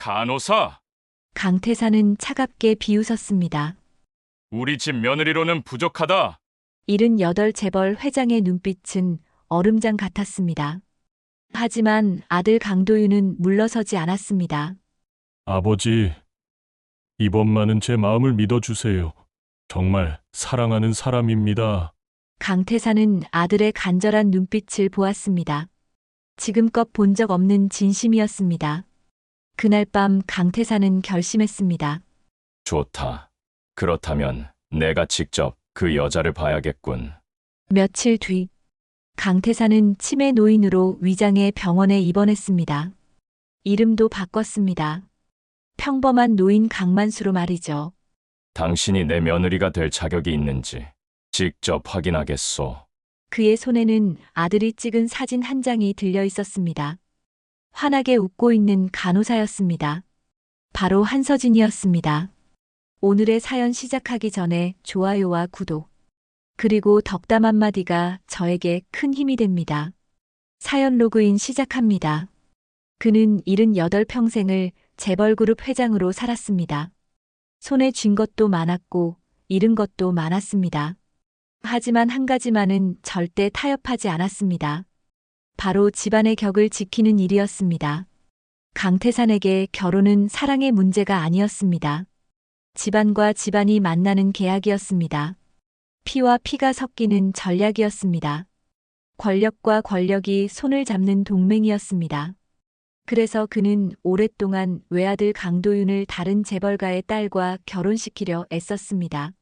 간호사, 강태사는 차갑게 비웃었습니다. 우리 집 며느리로는 부족하다. 78 재벌 회장의 눈빛은 얼음장 같았습니다. 하지만 아들 강도윤은 물러서지 않았습니다. 아버지, 이번만은 제 마음을 믿어주세요. 정말 사랑하는 사람입니다. 강태사는 아들의 간절한 눈빛을 보았습니다. 지금껏 본 적 없는 진심이었습니다. 그날 밤 강태사는 결심했습니다. 좋다. 그렇다면 내가 직접 그 여자를 봐야겠군. 며칠 뒤 강태사는 치매 노인으로 위장해 병원에 입원했습니다. 이름도 바꿨습니다. 평범한 노인 강만수로 말이죠. 당신이 내 며느리가 될 자격이 있는지 직접 확인하겠소. 그의 손에는 아들이 찍은 사진 한 장이 들려 있었습니다. 환하게 웃고 있는 간호사였습니다. 바로 한서진이었습니다. 오늘의 사연 시작하기 전에 좋아요와 구독, 그리고 덕담 한마디가 저에게 큰 힘이 됩니다. 사연 로그인 시작합니다. 그는 78평생을 재벌그룹 회장으로 살았습니다. 손에 쥔 것도 많았고 잃은 것도 많았습니다. 하지만 한 가지만은 절대 타협하지 않았습니다. 바로 집안의 격을 지키는 일이었습니다. 강태산에게 결혼은 사랑의 문제가 아니었습니다. 집안과 집안이 만나는 계약이었습니다. 피와 피가 섞이는 전략이었습니다. 권력과 권력이 손을 잡는 동맹이었습니다. 그래서 그는 오랫동안 외아들 강도윤을 다른 재벌가의 딸과 결혼시키려 애썼습니다.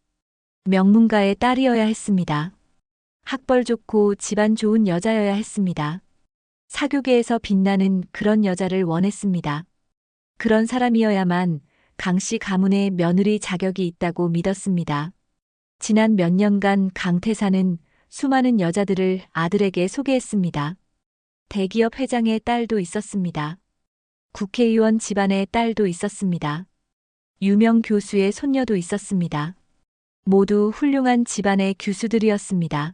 명문가의 딸이어야 했습니다. 학벌 좋고 집안 좋은 여자여야 했습니다. 사교계에서 빛나는 그런 여자를 원했습니다. 그런 사람이어야만 강씨 가문의 며느리 자격이 있다고 믿었습니다. 지난 몇 년간 강태사는 수많은 여자들을 아들에게 소개했습니다. 대기업 회장의 딸도 있었습니다. 국회의원 집안의 딸도 있었습니다. 유명 교수의 손녀도 있었습니다. 모두 훌륭한 집안의 교수들이었습니다.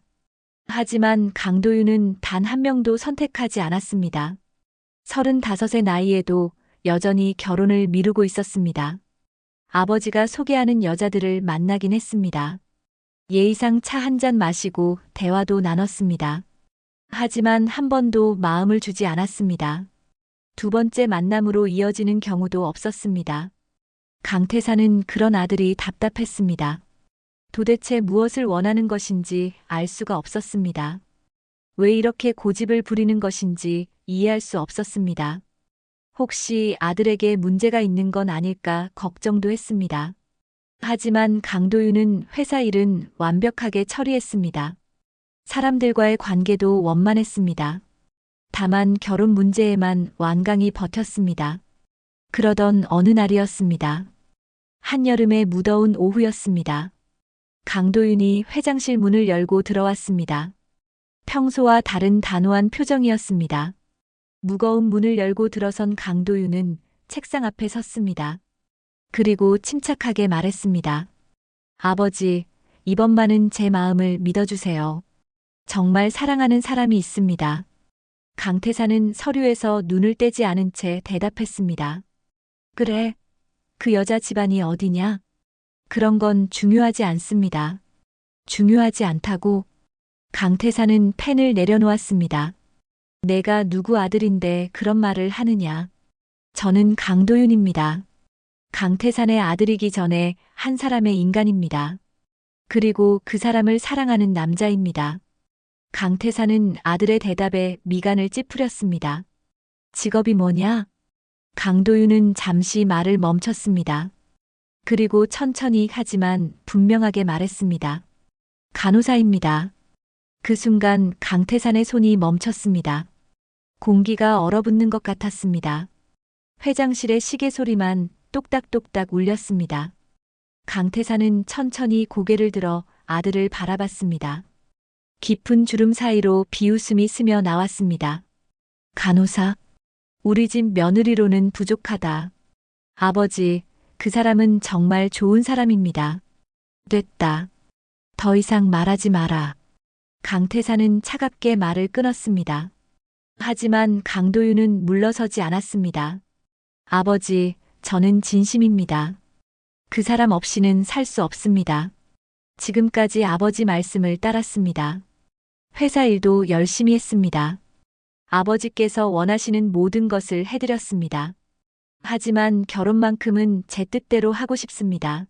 하지만 강도윤은 단 한 명도 선택하지 않았습니다. 35의 나이에도 여전히 결혼을 미루고 있었습니다. 아버지가 소개하는 여자들을 만나긴 했습니다. 예의상 차 한 잔 마시고 대화도 나눴습니다. 하지만 한 번도 마음을 주지 않았습니다. 두 번째 만남으로 이어지는 경우도 없었습니다. 강태사는 그런 아들이 답답했습니다. 도대체 무엇을 원하는 것인지 알 수가 없었습니다. 왜 이렇게 고집을 부리는 것인지 이해할 수 없었습니다. 혹시 아들에게 문제가 있는 건 아닐까 걱정도 했습니다. 하지만 강도윤은 회사 일은 완벽하게 처리했습니다. 사람들과의 관계도 원만했습니다. 다만 결혼 문제에만 완강히 버텼습니다. 그러던 어느 날이었습니다. 한여름의 무더운 오후였습니다. 강도윤이 회장실 문을 열고 들어왔습니다. 평소와 다른 단호한 표정이었습니다. 무거운 문을 열고 들어선 강도윤은 책상 앞에 섰습니다. 그리고 침착하게 말했습니다. 아버지, 이번만은 제 마음을 믿어주세요. 정말 사랑하는 사람이 있습니다. 강태사는 서류에서 눈을 떼지 않은 채 대답했습니다. 그래, 그 여자 집안이 어디냐? 그런 건 중요하지 않습니다. 중요하지 않다고? 강태사는 펜을 내려놓았습니다. 내가 누구 아들인데 그런 말을 하느냐? 저는 강도윤입니다. 강태산의 아들이기 전에 한 사람의 인간입니다. 그리고 그 사람을 사랑하는 남자입니다. 강태산은 아들의 대답에 미간을 찌푸렸습니다. 직업이 뭐냐? 강도윤은 잠시 말을 멈췄습니다. 그리고 천천히 하지만 분명하게 말했습니다. 간호사입니다. 그 순간 강태산의 손이 멈췄습니다. 공기가 얼어붙는 것 같았습니다. 회장실의 시계 소리만 똑딱똑딱 울렸습니다. 강태산은 천천히 고개를 들어 아들을 바라봤습니다. 깊은 주름 사이로 비웃음이 스며 나왔습니다. 간호사, 우리 집 며느리로는 부족하다. 아버지, 그 사람은 정말 좋은 사람입니다. 됐다. 더 이상 말하지 마라. 강태사는 차갑게 말을 끊었습니다. 하지만 강도윤은 물러서지 않았습니다. 아버지, 저는 진심입니다. 그 사람 없이는 살 수 없습니다. 지금까지 아버지 말씀을 따랐습니다. 회사 일도 열심히 했습니다. 아버지께서 원하시는 모든 것을 해드렸습니다. 하지만 결혼만큼은 제 뜻대로 하고 싶습니다.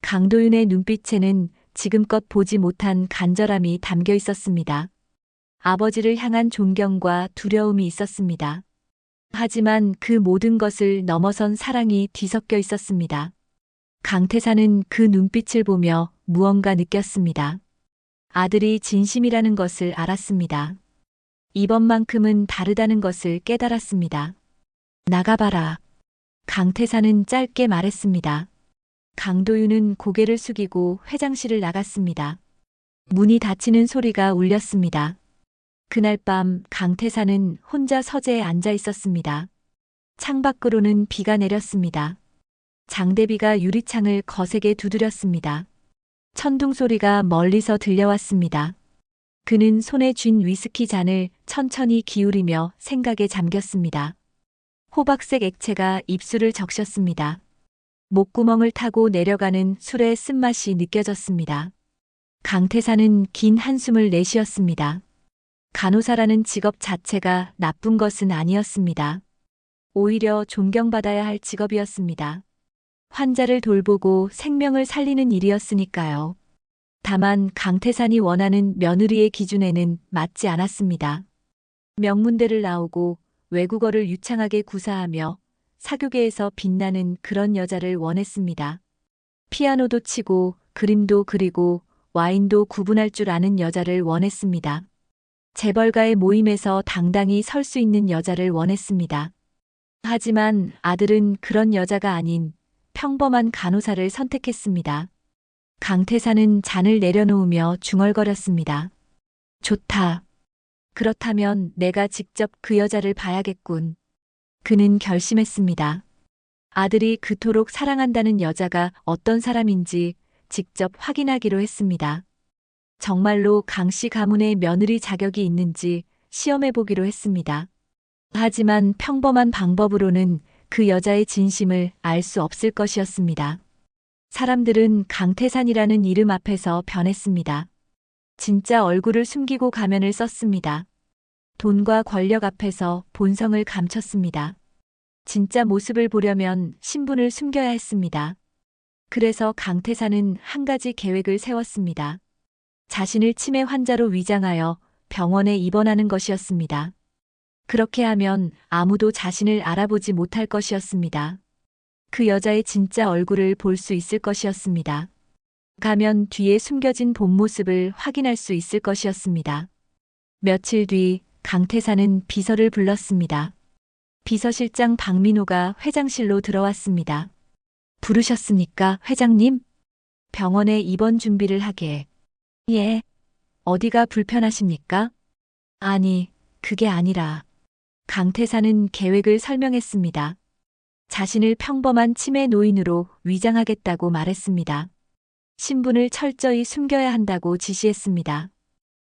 강도윤의 눈빛에는 지금껏 보지 못한 간절함이 담겨 있었습니다. 아버지를 향한 존경과 두려움이 있었습니다. 하지만 그 모든 것을 넘어선 사랑이 뒤섞여 있었습니다. 강태사는 그 눈빛을 보며 무언가 느꼈습니다. 아들이 진심이라는 것을 알았습니다. 이번만큼은 다르다는 것을 깨달았습니다. 나가봐라. 강태사는 짧게 말했습니다. 강도윤은 고개를 숙이고 회장실을 나갔습니다. 문이 닫히는 소리가 울렸습니다. 그날 밤 강태사는 혼자 서재에 앉아 있었습니다. 창밖으로는 비가 내렸습니다. 장대비가 유리창을 거세게 두드렸습니다. 천둥 소리가 멀리서 들려왔습니다. 그는 손에 쥔 위스키 잔을 천천히 기울이며 생각에 잠겼습니다. 호박색 액체가 입술을 적셨습니다. 목구멍을 타고 내려가는 술의 쓴맛이 느껴졌습니다. 강태사는 긴 한숨을 내쉬었습니다. 간호사라는 직업 자체가 나쁜 것은 아니었습니다. 오히려 존경받아야 할 직업이었습니다. 환자를 돌보고 생명을 살리는 일이었으니까요. 다만 강태산이 원하는 며느리의 기준에는 맞지 않았습니다. 명문대를 나오고 외국어를 유창하게 구사하며 사교계에서 빛나는 그런 여자를 원했습니다. 피아노도 치고 그림도 그리고 와인도 구분할 줄 아는 여자를 원했습니다. 재벌가의 모임에서 당당히 설 수 있는 여자를 원했습니다. 하지만 아들은 그런 여자가 아닌 평범한 간호사를 선택했습니다. 강태사는 잔을 내려놓으며 중얼거렸습니다. 좋다. 그렇다면 내가 직접 그 여자를 봐야겠군. 그는 결심했습니다. 아들이 그토록 사랑한다는 여자가 어떤 사람인지 직접 확인하기로 했습니다. 정말로 강씨 가문의 며느리 자격이 있는지 시험해보기로 했습니다. 하지만 평범한 방법으로는 그 여자의 진심을 알 수 없을 것이었습니다. 사람들은 강태산이라는 이름 앞에서 변했습니다. 진짜 얼굴을 숨기고 가면을 썼습니다. 돈과 권력 앞에서 본성을 감췄습니다. 진짜 모습을 보려면 신분을 숨겨야 했습니다. 그래서 강태산은 한 가지 계획을 세웠습니다. 자신을 치매 환자로 위장하여 병원에 입원하는 것이었습니다. 그렇게 하면 아무도 자신을 알아보지 못할 것이었습니다. 그 여자의 진짜 얼굴을 볼 수 있을 것이었습니다. 가면 뒤에 숨겨진 본 모습을 확인할 수 있을 것이었습니다. 며칠 뒤 강태사는 비서를 불렀습니다. 비서실장 박민호가 회장실로 들어왔습니다. 부르셨습니까, 회장님? 병원에 입원 준비를 하게. 예. 어디가 불편하십니까? 아니, 그게 아니라. 강태사는 계획을 설명했습니다. 자신을 평범한 치매 노인으로 위장하겠다고 말했습니다. 신분을 철저히 숨겨야 한다고 지시했습니다.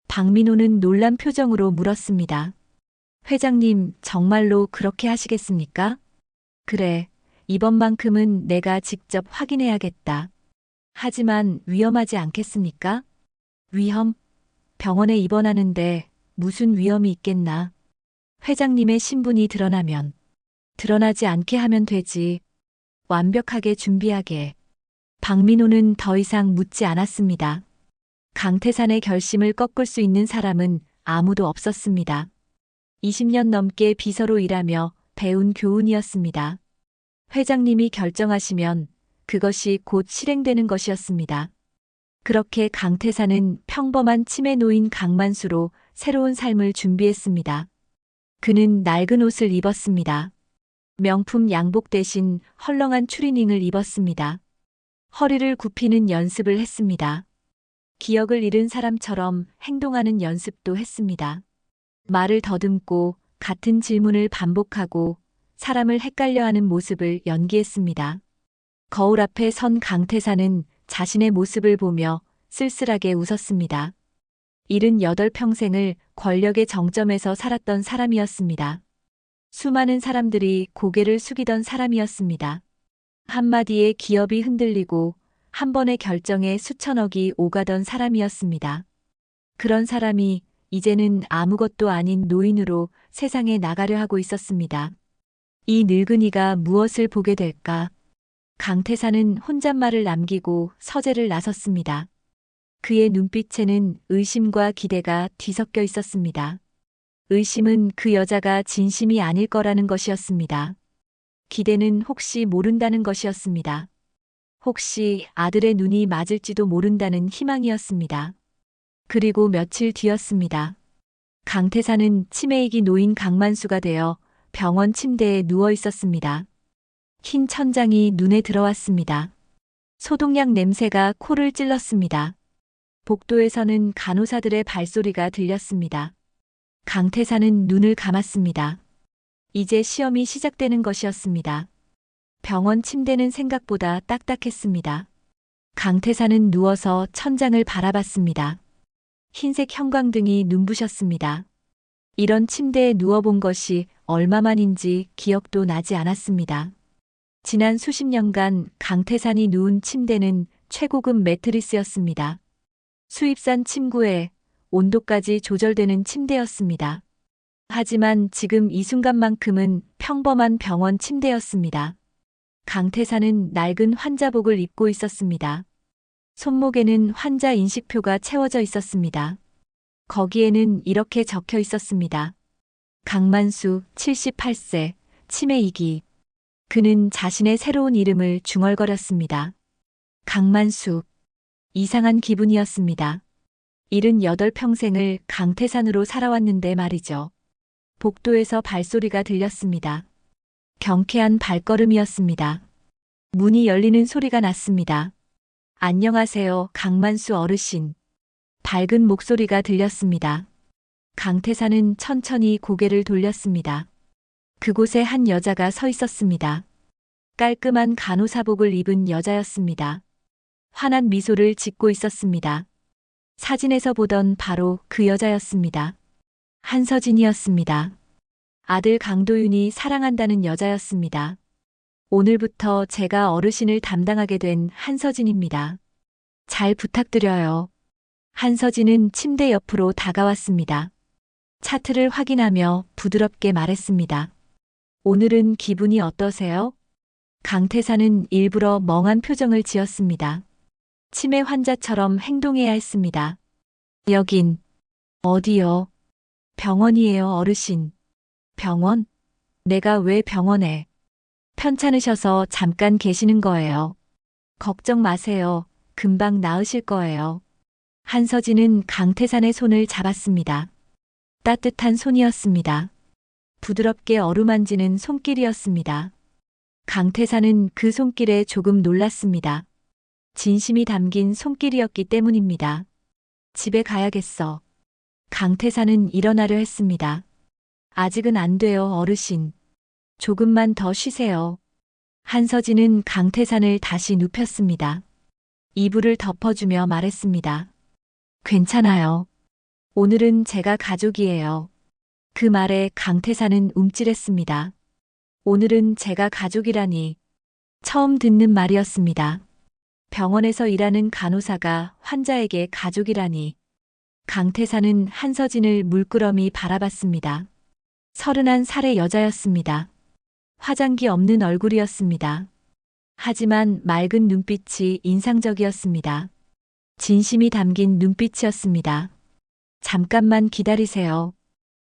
박민호는 놀란 표정으로 물었습니다. 회장님, 정말로 그렇게 하시겠습니까? 그래, 이번만큼은 내가 직접 확인해야겠다. 하지만 위험하지 않겠습니까? 위험? 병원에 입원하는데 무슨 위험이 있겠나? 회장님의 신분이 드러나면 드러나지 않게 하면 되지. 완벽하게 준비하게. 박민호는 더 이상 묻지 않았습니다. 강태산의 결심을 꺾을 수 있는 사람은 아무도 없었습니다. 20년 넘게 비서로 일하며 배운 교훈이었습니다. 회장님이 결정하시면 그것이 곧 실행되는 것이었습니다. 그렇게 강태산은 평범한 치매 노인 강만수로 새로운 삶을 준비했습니다. 그는 낡은 옷을 입었습니다. 명품 양복 대신 헐렁한 추리닝을 입었습니다. 허리를 굽히는 연습을 했습니다. 기억을 잃은 사람처럼 행동하는 연습도 했습니다. 말을 더듬고 같은 질문을 반복하고 사람을 헷갈려하는 모습을 연기했습니다. 거울 앞에 선 강태사는 자신의 모습을 보며 쓸쓸하게 웃었습니다. 78평생을 권력의 정점에서 살았던 사람이었습니다. 수많은 사람들이 고개를 숙이던 사람이었습니다. 한마디에 기업이 흔들리고 한 번의 결정에 수천억이 오가던 사람이었습니다. 그런 사람이 이제는 아무것도 아닌 노인으로 세상에 나가려 하고 있었습니다. 이 늙은이가 무엇을 보게 될까? 강태사는 혼잣말을 남기고 서재를 나섰습니다. 그의 눈빛에는 의심과 기대가 뒤섞여 있었습니다. 의심은 그 여자가 진심이 아닐 거라는 것이었습니다. 기대는 혹시 모른다는 것이었습니다. 혹시 아들의 눈이 맞을지도 모른다는 희망이었습니다. 그리고 며칠 뒤였습니다. 강태사는 치매이기 노인 강만수가 되어 병원 침대에 누워 있었습니다. 흰 천장이 눈에 들어왔습니다. 소독약 냄새가 코를 찔렀습니다. 복도에서는 간호사들의 발소리가 들렸습니다. 강태사는 눈을 감았습니다. 이제 시험이 시작되는 것이었습니다. 병원 침대는 생각보다 딱딱했습니다. 강태사는 누워서 천장을 바라봤습니다. 흰색 형광등이 눈부셨습니다. 이런 침대에 누워본 것이 얼마만인지 기억도 나지 않았습니다. 지난 수십 년간 강태산이 누운 침대는 최고급 매트리스였습니다. 수입산 침구에 온도까지 조절되는 침대였습니다. 하지만 지금 이 순간만큼은 평범한 병원 침대였습니다. 강태사는 낡은 환자복을 입고 있었습니다. 손목에는 환자 인식표가 채워져 있었습니다. 거기에는 이렇게 적혀 있었습니다. 강만수 78세, 치매 2기. 그는 자신의 새로운 이름을 중얼거렸습니다. 강만수. 이상한 기분이었습니다. 78평생을 강태산으로 살아왔는데 말이죠. 복도에서 발소리가 들렸습니다. 경쾌한 발걸음이었습니다. 문이 열리는 소리가 났습니다. 안녕하세요, 강만수 어르신. 밝은 목소리가 들렸습니다. 강태산은 천천히 고개를 돌렸습니다. 그곳에 한 여자가 서 있었습니다. 깔끔한 간호사복을 입은 여자였습니다. 환한 미소를 짓고 있었습니다. 사진에서 보던 바로 그 여자였습니다. 한서진이었습니다. 아들 강도윤이 사랑한다는 여자였습니다. 오늘부터 제가 어르신을 담당하게 된 한서진입니다. 잘 부탁드려요. 한서진은 침대 옆으로 다가왔습니다. 차트를 확인하며 부드럽게 말했습니다. 오늘은 기분이 어떠세요? 강태사는 일부러 멍한 표정을 지었습니다. 치매 환자처럼 행동해야 했습니다. 여긴 어디요? 병원이에요, 어르신. 병원? 내가 왜 병원에? 편찮으셔서 잠깐 계시는 거예요. 걱정 마세요. 금방 나으실 거예요. 한서진은 강태산의 손을 잡았습니다. 따뜻한 손이었습니다. 부드럽게 어루만지는 손길이었습니다. 강태산은 그 손길에 조금 놀랐습니다. 진심이 담긴 손길이었기 때문입니다. 집에 가야겠어. 강태산은 일어나려 했습니다. 아직은 안 돼요, 어르신. 조금만 더 쉬세요. 한서진은 강태산을 다시 눕혔습니다. 이불을 덮어주며 말했습니다. 괜찮아요. 오늘은 제가 가족이에요. 그 말에 강태산은 움찔했습니다. 오늘은 제가 가족이라니. 처음 듣는 말이었습니다. 병원에서 일하는 간호사가 환자에게 가족이라니. 강태산은 한서진을 물끄러미 바라봤습니다. 31살의 여자였습니다. 화장기 없는 얼굴이었습니다. 하지만 맑은 눈빛이 인상적이었습니다. 진심이 담긴 눈빛이었습니다. 잠깐만 기다리세요.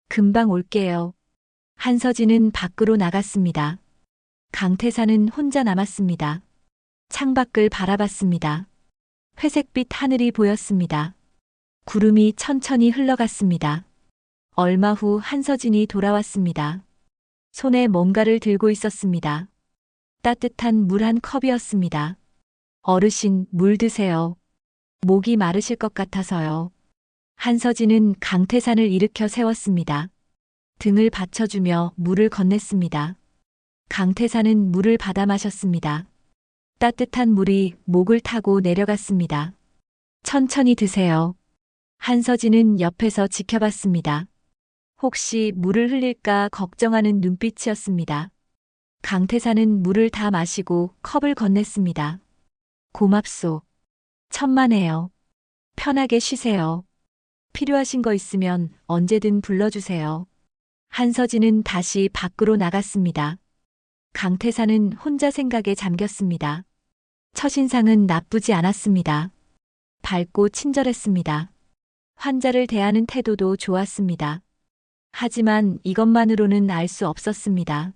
금방 올게요. 한서진은 밖으로 나갔습니다. 강태산은 혼자 남았습니다. 창밖을 바라봤습니다. 회색빛 하늘이 보였습니다. 구름이 천천히 흘러갔습니다. 얼마 후 한서진이 돌아왔습니다. 손에 뭔가를 들고 있었습니다. 따뜻한 물 한 컵이었습니다. 어르신, 물 드세요. 목이 마르실 것 같아서요. 한서진은 강태산을 일으켜 세웠습니다. 등을 받쳐주며 물을 건넸습니다. 강태산은 물을 받아 마셨습니다. 따뜻한 물이 목을 타고 내려갔습니다. 천천히 드세요. 한서진은 옆에서 지켜봤습니다. 혹시 물을 흘릴까 걱정하는 눈빛이었습니다. 강태사는 물을 다 마시고 컵을 건넸습니다. 고맙소. 천만에요. 편하게 쉬세요. 필요하신 거 있으면 언제든 불러주세요. 한서진은 다시 밖으로 나갔습니다. 강태사는 혼자 생각에 잠겼습니다. 첫인상은 나쁘지 않았습니다. 밝고 친절했습니다. 환자를 대하는 태도도 좋았습니다. 하지만 이것만으로는 알 수 없었습니다.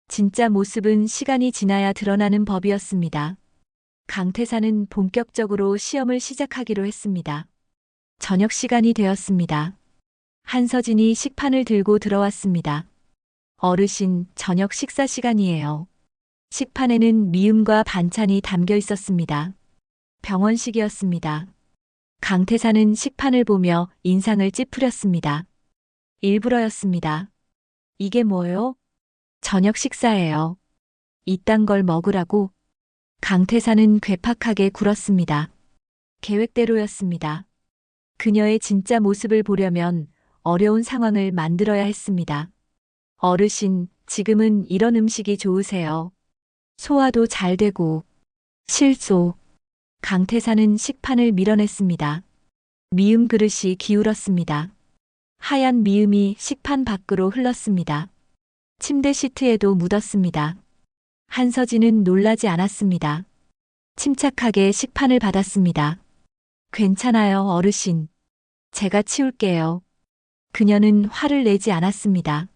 진짜 모습은 시간이 지나야 드러나는 법이었습니다. 강태사는 본격적으로 시험을 시작하기로 했습니다. 저녁 시간이 되었습니다. 한서진이 식판을 들고 들어왔습니다. 어르신, 저녁 식사 시간이에요. 식판에는 미음과 반찬이 담겨 있었습니다. 병원식이었습니다. 강태사는 식판을 보며 인상을 찌푸렸습니다. 일부러였습니다. 이게 뭐요? 저녁 식사예요. 이딴 걸 먹으라고? 강태사는 괴팍하게 굴었습니다. 계획대로였습니다. 그녀의 진짜 모습을 보려면 어려운 상황을 만들어야 했습니다. 어르신, 지금은 이런 음식이 좋으세요. 소화도 잘 되고. 실소. 강태사는 식판을 밀어냈습니다. 미음 그릇이 기울었습니다. 하얀 미음이 식판 밖으로 흘렀습니다. 침대 시트에도 묻었습니다. 한서진은 놀라지 않았습니다. 침착하게 식판을 받았습니다. 괜찮아요, 어르신. 제가 치울게요. 그녀는 화를 내지 않았습니다.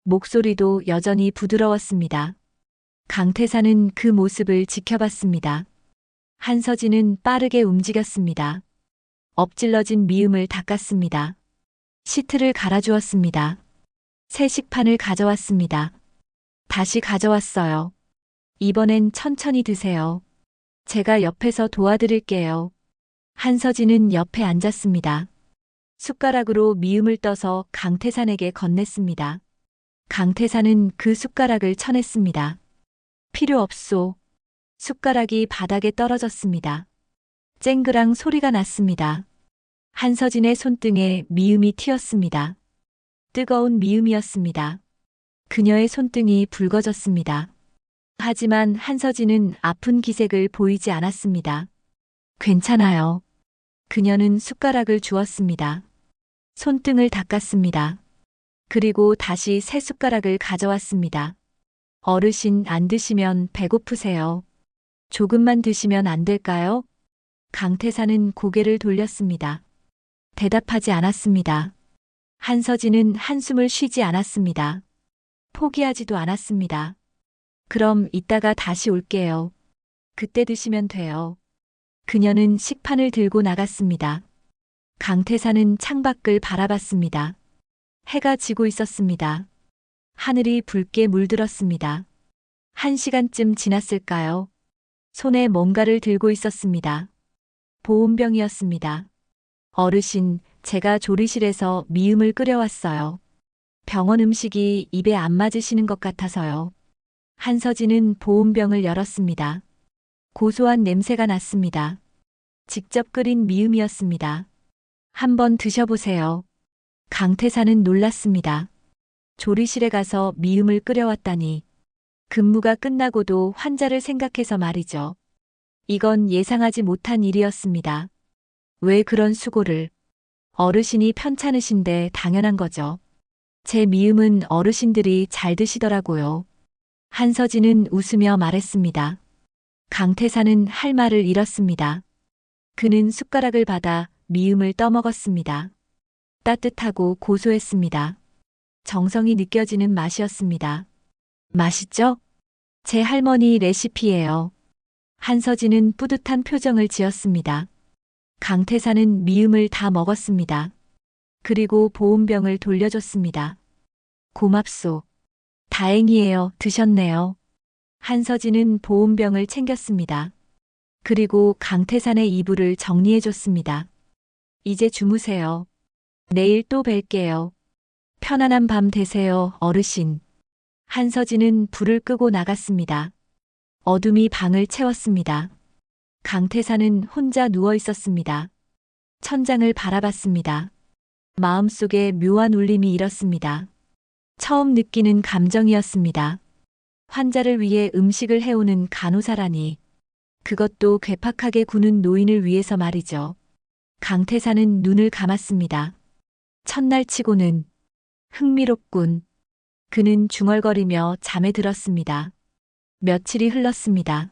목소리도 여전히 부드러웠습니다. 강태사는 그 모습을 지켜봤습니다. 한서진은 빠르게 움직였습니다. 엎질러진 미음을 닦았습니다. 시트를 갈아주었습니다. 새 식판을 가져왔습니다. 다시 가져왔어요. 이번엔 천천히 드세요. 제가 옆에서 도와드릴게요. 한서진은 옆에 앉았습니다. 숟가락으로 미음을 떠서 강태산에게 건넸습니다. 강태산은 그 숟가락을 쳐냈습니다. 필요 없소. 숟가락이 바닥에 떨어졌습니다. 쨍그랑 소리가 났습니다. 한서진의 손등에 미음이 튀었습니다. 뜨거운 미음이었습니다. 그녀의 손등이 붉어졌습니다. 하지만 한서진은 아픈 기색을 보이지 않았습니다. 괜찮아요. 그녀는 숟가락을 주었습니다. 손등을 닦았습니다. 그리고 다시 새 숟가락을 가져왔습니다. 어르신, 안 드시면 배고프세요. 조금만 드시면 안 될까요? 강태사는 고개를 돌렸습니다. 대답하지 않았습니다. 한서진은 한숨을 쉬지 않았습니다. 포기하지도 않았습니다. 그럼 이따가 다시 올게요. 그때 드시면 돼요. 그녀는 식판을 들고 나갔습니다. 강태사는 창밖을 바라봤습니다. 해가 지고 있었습니다. 하늘이 붉게 물들었습니다. 1시간쯤 지났을까요? 손에 뭔가를 들고 있었습니다. 보온병이었습니다. 어르신, 제가 조리실에서 미음을 끓여왔어요. 병원 음식이 입에 안 맞으시는 것 같아서요. 한서진은 보온병을 열었습니다. 고소한 냄새가 났습니다. 직접 끓인 미음이었습니다. 한번 드셔보세요. 강태사는 놀랐습니다. 조리실에 가서 미음을 끓여왔다니. 근무가 끝나고도 환자를 생각해서 말이죠. 이건 예상하지 못한 일이었습니다. 왜 그런 수고를? 어르신이 편찮으신데 당연한 거죠. 제 미음은 어르신들이 잘 드시더라고요. 한서진은 웃으며 말했습니다. 강태사는 할 말을 잃었습니다. 그는 숟가락을 받아 미음을 떠먹었습니다. 따뜻하고 고소했습니다. 정성이 느껴지는 맛이었습니다. 맛있죠? 제 할머니 레시피예요. 한서진은 뿌듯한 표정을 지었습니다. 강태사는 미음을 다 먹었습니다. 그리고 보온병을 돌려줬습니다. 고맙소. 다행이에요. 드셨네요. 한서진은 보온병을 챙겼습니다. 그리고 강태산의 이불을 정리해줬습니다. 이제 주무세요. 내일 또 뵐게요. 편안한 밤 되세요, 어르신. 한서진은 불을 끄고 나갔습니다. 어둠이 방을 채웠습니다. 강태사는 혼자 누워 있었습니다. 천장을 바라봤습니다. 마음속에 묘한 울림이 일었습니다. 처음 느끼는 감정이었습니다. 환자를 위해 음식을 해오는 간호사라니. 그것도 괴팍하게 구는 노인을 위해서 말이죠. 강태사는 눈을 감았습니다. 첫날 치고는 흥미롭군. 그는 중얼거리며 잠에 들었습니다. 며칠이 흘렀습니다.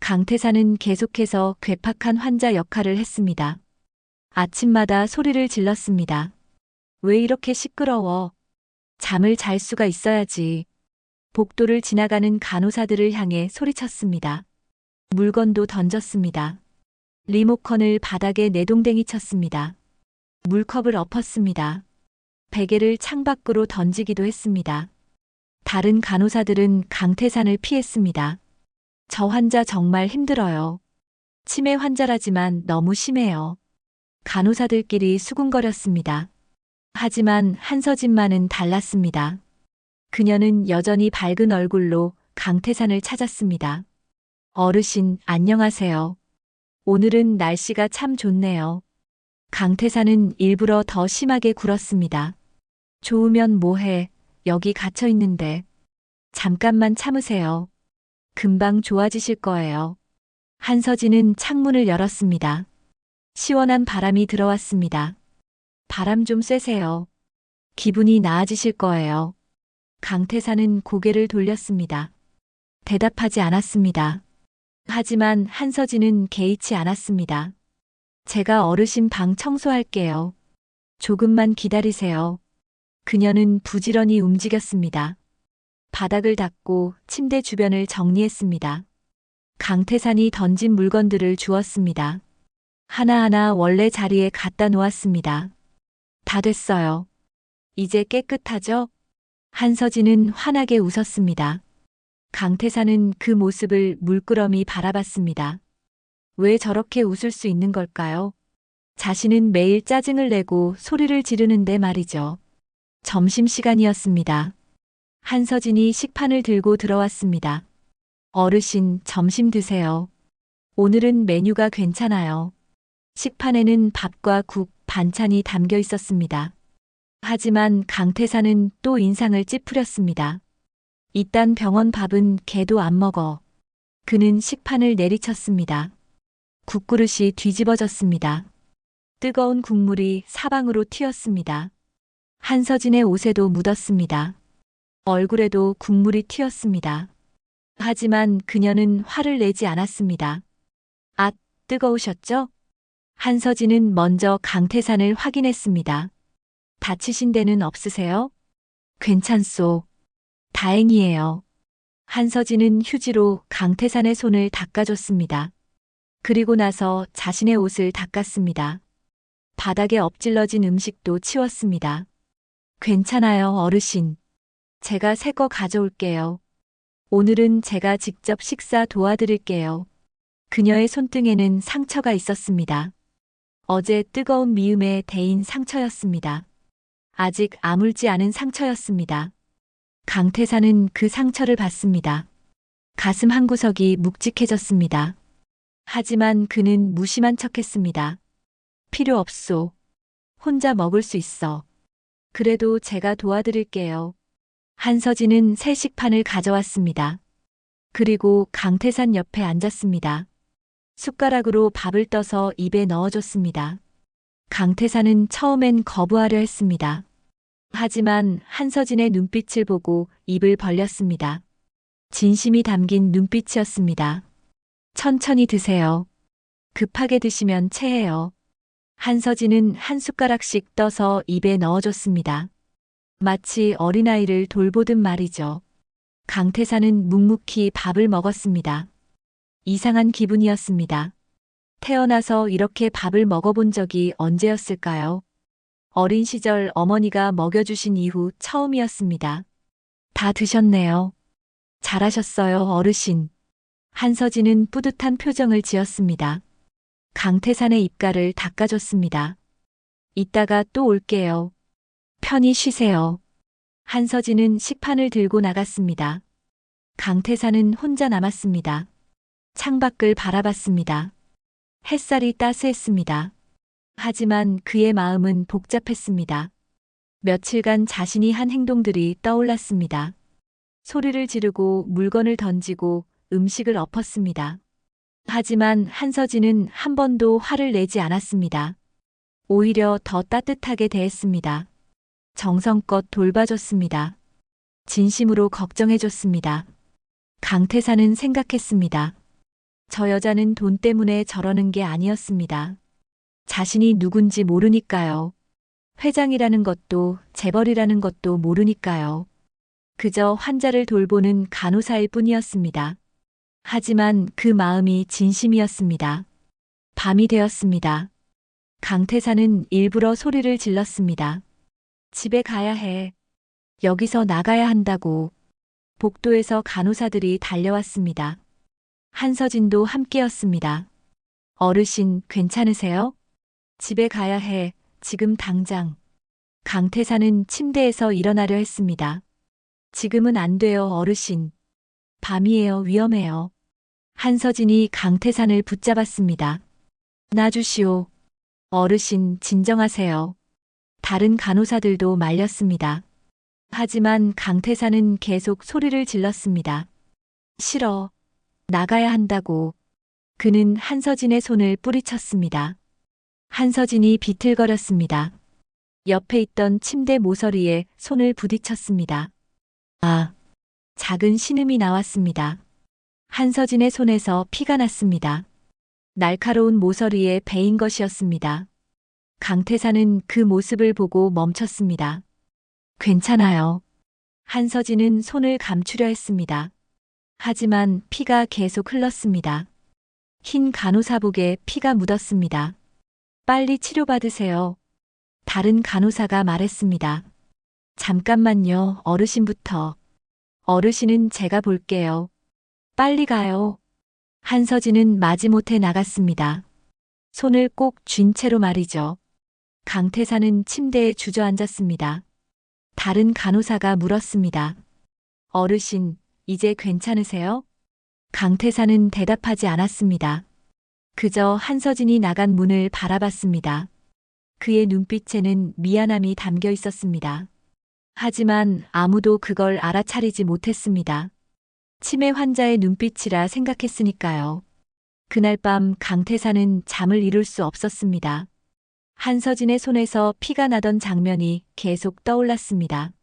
강태사는 계속해서 괴팍한 환자 역할을 했습니다. 아침마다 소리를 질렀습니다. 왜 이렇게 시끄러워? 잠을 잘 수가 있어야지. 복도를 지나가는 간호사들을 향해 소리쳤습니다. 물건도 던졌습니다. 리모컨을 바닥에 내동댕이 쳤습니다. 물컵을 엎었습니다. 베개를 창밖으로 던지기도 했습니다. 다른 간호사들은 강태산을 피했습니다. 저 환자 정말 힘들어요. 치매 환자라지만 너무 심해요. 간호사들끼리 수군거렸습니다. 하지만 한서진만은 달랐습니다. 그녀는 여전히 밝은 얼굴로 강태산을 찾았습니다. 어르신, 안녕하세요. 오늘은 날씨가 참 좋네요. 강태산은 일부러 더 심하게 굴었습니다. 좋으면 뭐해, 여기 갇혀 있는데. 잠깐만 참으세요. 금방 좋아지실 거예요. 한서진은 창문을 열었습니다. 시원한 바람이 들어왔습니다. 바람 좀 쐬세요. 기분이 나아지실 거예요. 강태산은 고개를 돌렸습니다. 대답하지 않았습니다. 하지만 한서진은 개의치 않았습니다. 제가 어르신 방 청소할게요. 조금만 기다리세요. 그녀는 부지런히 움직였습니다. 바닥을 닦고 침대 주변을 정리했습니다. 강태산이 던진 물건들을 주었습니다. 하나하나 원래 자리에 갖다 놓았습니다. 다 됐어요. 이제 깨끗하죠? 한서진은 환하게 웃었습니다. 강태산은 그 모습을 물끄러미 바라봤습니다. 왜 저렇게 웃을 수 있는 걸까요? 자신은 매일 짜증을 내고 소리를 지르는데 말이죠. 점심시간이었습니다. 한서진이 식판을 들고 들어왔습니다. 어르신, 점심 드세요. 오늘은 메뉴가 괜찮아요. 식판에는 밥과 국, 반찬이 담겨 있었습니다. 하지만 강태산은 또 인상을 찌푸렸습니다. 이딴 병원 밥은 걔도 안 먹어. 그는 식판을 내리쳤습니다. 국그릇이 뒤집어졌습니다. 뜨거운 국물이 사방으로 튀었습니다. 한서진의 옷에도 묻었습니다. 얼굴에도 국물이 튀었습니다. 하지만 그녀는 화를 내지 않았습니다. 아, 뜨거우셨죠? 한서진은 먼저 강태산을 확인했습니다. 다치신 데는 없으세요? 괜찮소. 다행이에요. 한서진은 휴지로 강태산의 손을 닦아줬습니다. 그리고 나서 자신의 옷을 닦았습니다. 바닥에 엎질러진 음식도 치웠습니다. 괜찮아요, 어르신. 제가 새 거 가져올게요. 오늘은 제가 직접 식사 도와드릴게요. 그녀의 손등에는 상처가 있었습니다. 어제 뜨거운 미움에 데인 상처였습니다. 아직 아물지 않은 상처였습니다. 강태산은 그 상처를 봤습니다. 가슴 한구석이 묵직해졌습니다. 하지만 그는 무심한 척했습니다. 필요 없소. 혼자 먹을 수 있어. 그래도 제가 도와드릴게요. 한서진은 새 식판을 가져왔습니다. 그리고 강태산 옆에 앉았습니다. 숟가락으로 밥을 떠서 입에 넣어줬습니다. 강태산은 처음엔 거부하려 했습니다. 하지만 한서진의 눈빛을 보고 입을 벌렸습니다. 진심이 담긴 눈빛이었습니다. 천천히 드세요. 급하게 드시면 체해요. 한서진은 한 숟가락씩 떠서 입에 넣어줬습니다. 마치 어린아이를 돌보듯 말이죠. 강태산은 묵묵히 밥을 먹었습니다. 이상한 기분이었습니다. 태어나서 이렇게 밥을 먹어본 적이 언제였을까요? 어린 시절 어머니가 먹여주신 이후 처음이었습니다. 다 드셨네요. 잘하셨어요, 어르신. 한서진은 뿌듯한 표정을 지었습니다. 강태산의 입가를 닦아줬습니다. 이따가 또 올게요. 편히 쉬세요. 한서진은 식판을 들고 나갔습니다. 강태산은 혼자 남았습니다. 창밖을 바라봤습니다. 햇살이 따스했습니다. 하지만 그의 마음은 복잡했습니다. 며칠간 자신이 한 행동들이 떠올랐습니다. 소리를 지르고 물건을 던지고 음식을 엎었습니다. 하지만 한서진은 한 번도 화를 내지 않았습니다. 오히려 더 따뜻하게 대했습니다. 정성껏 돌봐줬습니다. 진심으로 걱정해줬습니다. 강태사는 생각했습니다. 저 여자는 돈 때문에 저러는 게 아니었습니다. 자신이 누군지 모르니까요. 회장이라는 것도 재벌이라는 것도 모르니까요. 그저 환자를 돌보는 간호사일 뿐이었습니다. 하지만 그 마음이 진심이었습니다. 밤이 되었습니다. 강태사는 일부러 소리를 질렀습니다. 집에 가야 해. 여기서 나가야 한다고. 복도에서 간호사들이 달려왔습니다. 한서진도 함께였습니다. 어르신, 괜찮으세요? 집에 가야 해. 지금 당장. 강태사는 침대에서 일어나려 했습니다. 지금은 안 돼요, 어르신. 밤이에요, 위험해요. 한서진이 강태산을 붙잡았습니다. 놔주시오. 어르신, 진정하세요. 다른 간호사들도 말렸습니다. 하지만 강태산은 계속 소리를 질렀습니다. 싫어. 나가야 한다고. 그는 한서진의 손을 뿌리쳤습니다. 한서진이 비틀거렸습니다. 옆에 있던 침대 모서리에 손을 부딪혔습니다. 아, 작은 신음이 나왔습니다. 한서진의 손에서 피가 났습니다. 날카로운 모서리에 베인 것이었습니다. 강태사는 그 모습을 보고 멈췄습니다. 괜찮아요. 한서진은 손을 감추려 했습니다. 하지만 피가 계속 흘렀습니다. 흰 간호사복에 피가 묻었습니다. 빨리 치료받으세요. 다른 간호사가 말했습니다. 잠깐만요, 어르신부터. 어르신은 제가 볼게요. 빨리 가요. 한서진은 마지못해 나갔습니다. 손을 꼭 쥔 채로 말이죠. 강태사는 침대에 주저앉았습니다. 다른 간호사가 물었습니다. 어르신, 이제 괜찮으세요? 강태사는 대답하지 않았습니다. 그저 한서진이 나간 문을 바라봤습니다. 그의 눈빛에는 미안함이 담겨 있었습니다. 하지만 아무도 그걸 알아차리지 못했습니다. 치매 환자의 눈빛이라 생각했으니까요. 그날 밤 강태사는 잠을 이룰 수 없었습니다. 한서진의 손에서 피가 나던 장면이 계속 떠올랐습니다.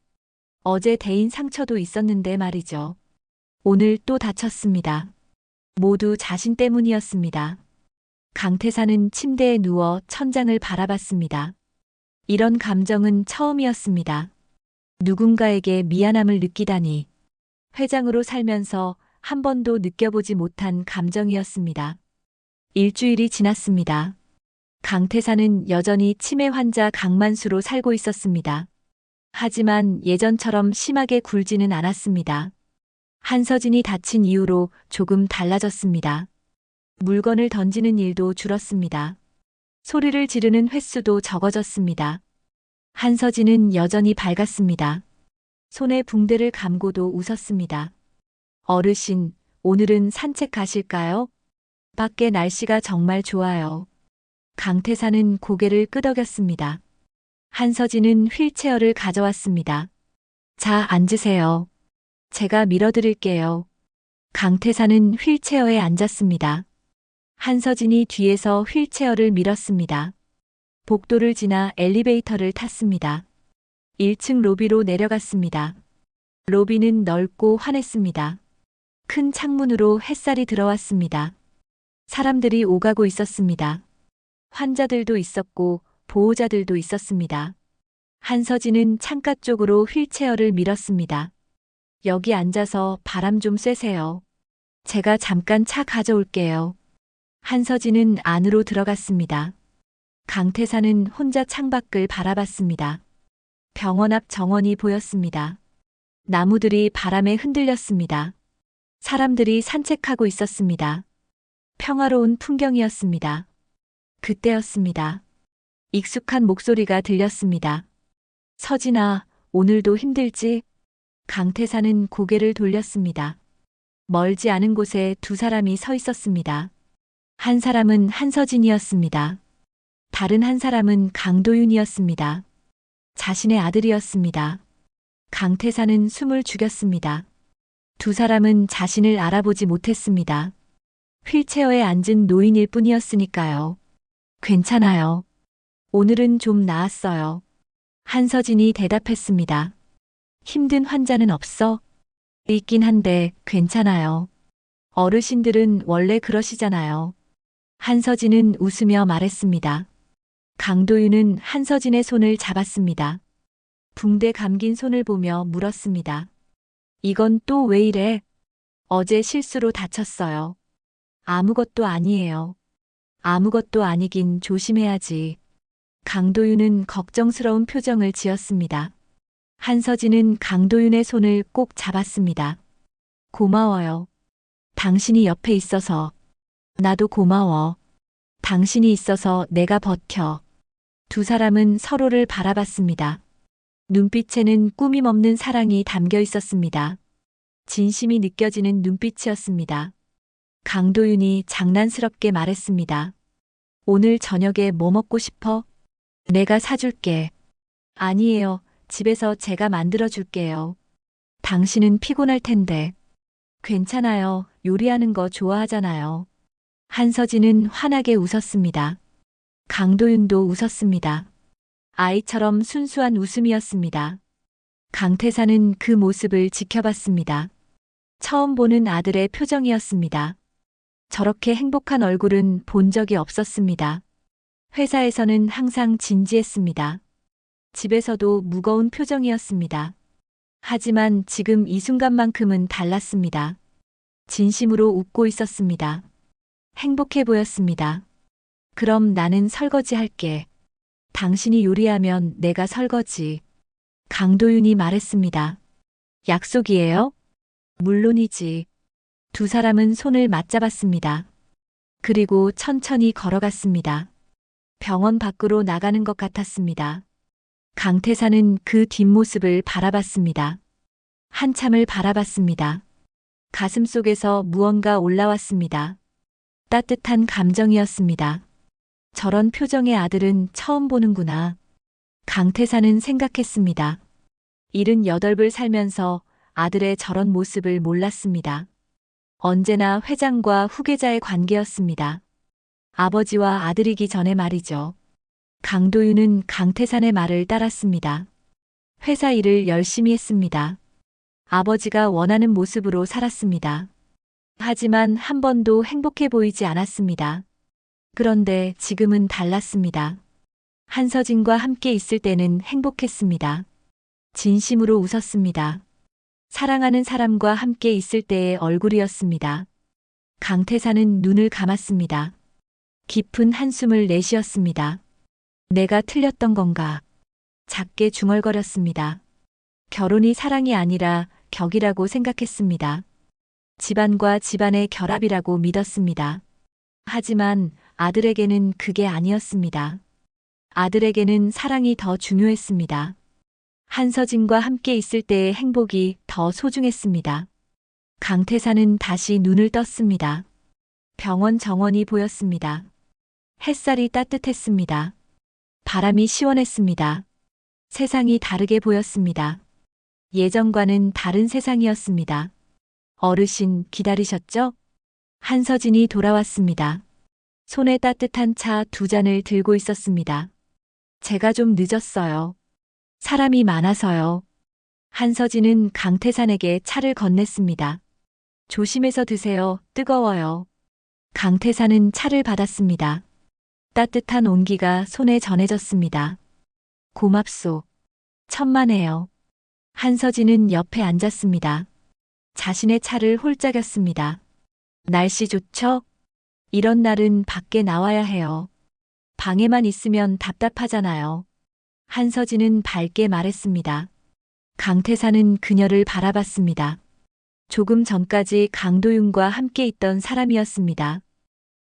어제 대인 상처도 있었는데 말이죠. 오늘 또 다쳤습니다. 모두 자신 때문이었습니다. 강태사는 침대에 누워 천장을 바라봤습니다. 이런 감정은 처음이었습니다. 누군가에게 미안함을 느끼다니. 회장으로 살면서 한 번도 느껴보지 못한 감정이었습니다. 일주일이 지났습니다. 강태사는 여전히 치매 환자 강만수로 살고 있었습니다. 하지만 예전처럼 심하게 굴지는 않았습니다. 한서진이 다친 이후로 조금 달라졌습니다. 물건을 던지는 일도 줄었습니다. 소리를 지르는 횟수도 적어졌습니다. 한서진은 여전히 밝았습니다. 손에 붕대를 감고도 웃었습니다. 어르신, 오늘은 산책 가실까요? 밖에 날씨가 정말 좋아요. 강태사는 고개를 끄덕였습니다. 한서진은 휠체어를 가져왔습니다. 자, 앉으세요. 제가 밀어드릴게요. 강태사는 휠체어에 앉았습니다. 한서진이 뒤에서 휠체어를 밀었습니다. 복도를 지나 엘리베이터를 탔습니다. 1층 로비로 내려갔습니다. 로비는 넓고 환했습니다. 큰 창문으로 햇살이 들어왔습니다. 사람들이 오가고 있었습니다. 환자들도 있었고 보호자들도 있었습니다. 한서진은 창가 쪽으로 휠체어를 밀었습니다. 여기 앉아서 바람 좀 쐬세요. 제가 잠깐 차 가져올게요. 한서진은 안으로 들어갔습니다. 강태사는 혼자 창밖을 바라봤습니다. 병원 앞 정원이 보였습니다. 나무들이 바람에 흔들렸습니다. 사람들이 산책하고 있었습니다. 평화로운 풍경이었습니다. 그때였습니다. 익숙한 목소리가 들렸습니다. 서진아, 오늘도 힘들지? 강태사는 고개를 돌렸습니다. 멀지 않은 곳에 두 사람이 서 있었습니다. 한 사람은 한서진이었습니다. 다른 한 사람은 강도윤이었습니다. 자신의 아들이었습니다. 강태사는 숨을 죽였습니다. 두 사람은 자신을 알아보지 못했습니다. 휠체어에 앉은 노인일 뿐이었으니까요. 괜찮아요. 오늘은 좀 나았어요. 한서진이 대답했습니다. 힘든 환자는 없어? 있긴 한데 괜찮아요. 어르신들은 원래 그러시잖아요. 한서진은 웃으며 말했습니다. 강도윤은 한서진의 손을 잡았습니다. 붕대 감긴 손을 보며 물었습니다. 이건 또 왜 이래? 어제 실수로 다쳤어요. 아무것도 아니에요. 아무것도 아니긴 조심해야지. 강도윤은 걱정스러운 표정을 지었습니다. 한서진은 강도윤의 손을 꼭 잡았습니다. 고마워요. 당신이 옆에 있어서. 나도 고마워. 당신이 있어서 내가 버텨. 두 사람은 서로를 바라봤습니다. 눈빛에는 꾸밈 없는 사랑이 담겨 있었습니다. 진심이 느껴지는 눈빛이었습니다. 강도윤이 장난스럽게 말했습니다. 오늘 저녁에 뭐 먹고 싶어? 내가 사줄게. 아니에요. 집에서 제가 만들어줄게요. 당신은 피곤할 텐데. 괜찮아요. 요리하는 거 좋아하잖아요. 한서진은 환하게 웃었습니다. 강도윤도 웃었습니다. 아이처럼 순수한 웃음이었습니다. 강태사는 그 모습을 지켜봤습니다. 처음 보는 아들의 표정이었습니다. 저렇게 행복한 얼굴은 본 적이 없었습니다. 회사에서는 항상 진지했습니다. 집에서도 무거운 표정이었습니다. 하지만 지금 이 순간만큼은 달랐습니다. 진심으로 웃고 있었습니다. 행복해 보였습니다. 그럼 나는 설거지 할게. 당신이 요리하면 내가 설거지. 강도윤이 말했습니다. 약속이에요? 물론이지. 두 사람은 손을 맞잡았습니다. 그리고 천천히 걸어갔습니다. 병원 밖으로 나가는 것 같았습니다. 강태사는 그 뒷모습을 바라봤습니다. 한참을 바라봤습니다. 가슴 속에서 무언가 올라왔습니다. 따뜻한 감정이었습니다. 저런 표정의 아들은 처음 보는구나. 강태사는 생각했습니다. 78불 살면서 아들의 저런 모습을 몰랐습니다. 언제나 회장과 후계자의 관계였습니다. 아버지와 아들이기 전에 말이죠. 강도윤은 강태산의 말을 따랐습니다. 회사 일을 열심히 했습니다. 아버지가 원하는 모습으로 살았습니다. 하지만 한 번도 행복해 보이지 않았습니다. 그런데 지금은 달랐습니다. 한서진과 함께 있을 때는 행복했습니다. 진심으로 웃었습니다. 사랑하는 사람과 함께 있을 때의 얼굴이었습니다. 강태사는 눈을 감았습니다. 깊은 한숨을 내쉬었습니다. 내가 틀렸던 건가? 작게 중얼거렸습니다. 결혼이 사랑이 아니라 격이라고 생각했습니다. 집안과 집안의 결합이라고 믿었습니다. 하지만 아들에게는 그게 아니었습니다. 아들에게는 사랑이 더 중요했습니다. 한서진과 함께 있을 때의 행복이 더 소중했습니다. 강태사는 다시 눈을 떴습니다. 병원 정원이 보였습니다. 햇살이 따뜻했습니다. 바람이 시원했습니다. 세상이 다르게 보였습니다. 예전과는 다른 세상이었습니다. 어르신 기다리셨죠? 한서진이 돌아왔습니다. 손에 따뜻한 차 2잔을 들고 있었습니다. 제가 좀 늦었어요. 사람이 많아서요. 한서진은 강태산에게 차를 건넸습니다. 조심해서 드세요. 뜨거워요. 강태산은 차를 받았습니다. 따뜻한 온기가 손에 전해졌습니다. 고맙소. 천만에요. 한서진은 옆에 앉았습니다. 자신의 차를 홀짝였습니다. 날씨 좋죠? 이런 날은 밖에 나와야 해요. 방에만 있으면 답답하잖아요. 한서진은 밝게 말했습니다. 강태사는 그녀를 바라봤습니다. 조금 전까지 강도윤과 함께 있던 사람이었습니다.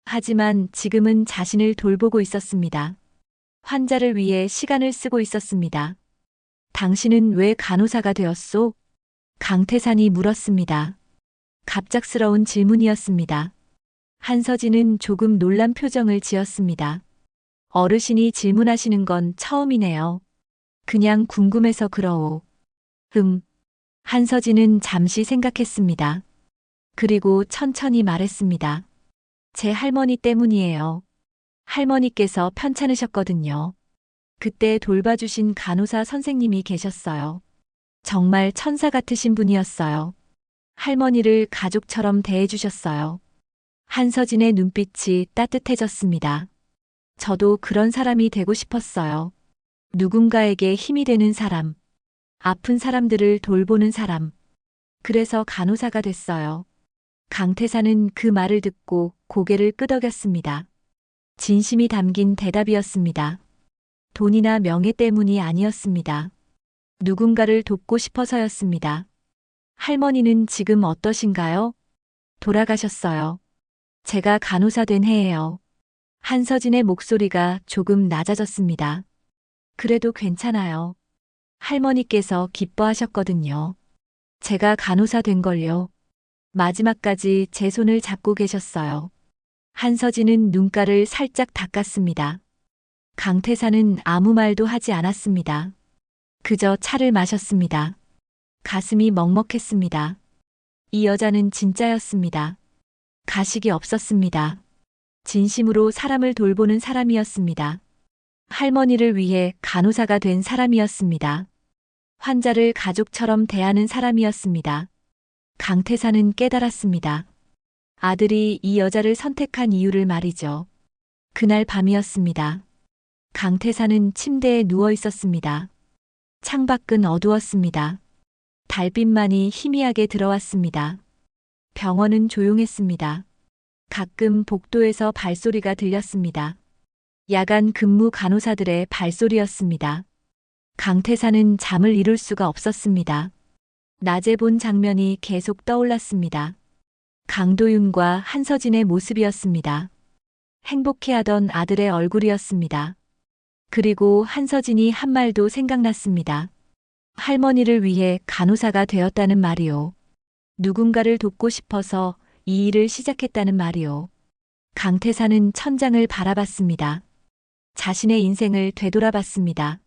하지만 지금은 자신을 돌보고 있었습니다. 환자를 위해 시간을 쓰고 있었습니다. 당신은 왜 간호사가 되었소? 강태산이 물었습니다. 갑작스러운 질문이었습니다. 한서진은 조금 놀란 표정을 지었습니다. 어르신이 질문하시는 건 처음이네요. 그냥 궁금해서 그러오. 한서진은 잠시 생각했습니다. 그리고 천천히 말했습니다. 제 할머니 때문이에요. 할머니께서 편찮으셨거든요. 그때 돌봐주신 간호사 선생님이 계셨어요. 정말 천사 같으신 분이었어요. 할머니를 가족처럼 대해주셨어요. 한서진의 눈빛이 따뜻해졌습니다. 저도 그런 사람이 되고 싶었어요. 누군가에게 힘이 되는 사람, 아픈 사람들을 돌보는 사람. 그래서 간호사가 됐어요. 강태사는 그 말을 듣고 고개를 끄덕였습니다. 진심이 담긴 대답이었습니다. 돈이나 명예 때문이 아니었습니다. 누군가를 돕고 싶어서였습니다. 할머니는 지금 어떠신가요? 돌아가셨어요. 제가 간호사 된 해예요. 한서진의 목소리가 조금 낮아졌습니다. 그래도 괜찮아요. 할머니께서 기뻐하셨거든요. 제가 간호사 된 걸요. 마지막까지 제 손을 잡고 계셨어요. 한서진은 눈가를 살짝 닦았습니다. 강태사는 아무 말도 하지 않았습니다. 그저 차를 마셨습니다. 가슴이 먹먹했습니다. 이 여자는 진짜였습니다. 가식이 없었습니다. 진심으로 사람을 돌보는 사람이었습니다. 할머니를 위해 간호사가 된 사람이었습니다. 환자를 가족처럼 대하는 사람이었습니다. 강태사는 깨달았습니다. 아들이 이 여자를 선택한 이유를 말이죠. 그날 밤이었습니다. 강태사는 침대에 누워 있었습니다. 창밖은 어두웠습니다. 달빛만이 희미하게 들어왔습니다. 병원은 조용했습니다. 가끔 복도에서 발소리가 들렸습니다. 야간 근무 간호사들의 발소리였습니다. 강태사는 잠을 이룰 수가 없었습니다. 낮에 본 장면이 계속 떠올랐습니다. 강도윤과 한서진의 모습이었습니다. 행복해하던 아들의 얼굴이었습니다. 그리고 한서진이 한 말도 생각났습니다. 할머니를 위해 간호사가 되었다는 말이요. 누군가를 돕고 싶어서 이 일을 시작했다는 말이요. 강태사는 천장을 바라봤습니다. 자신의 인생을 되돌아봤습니다.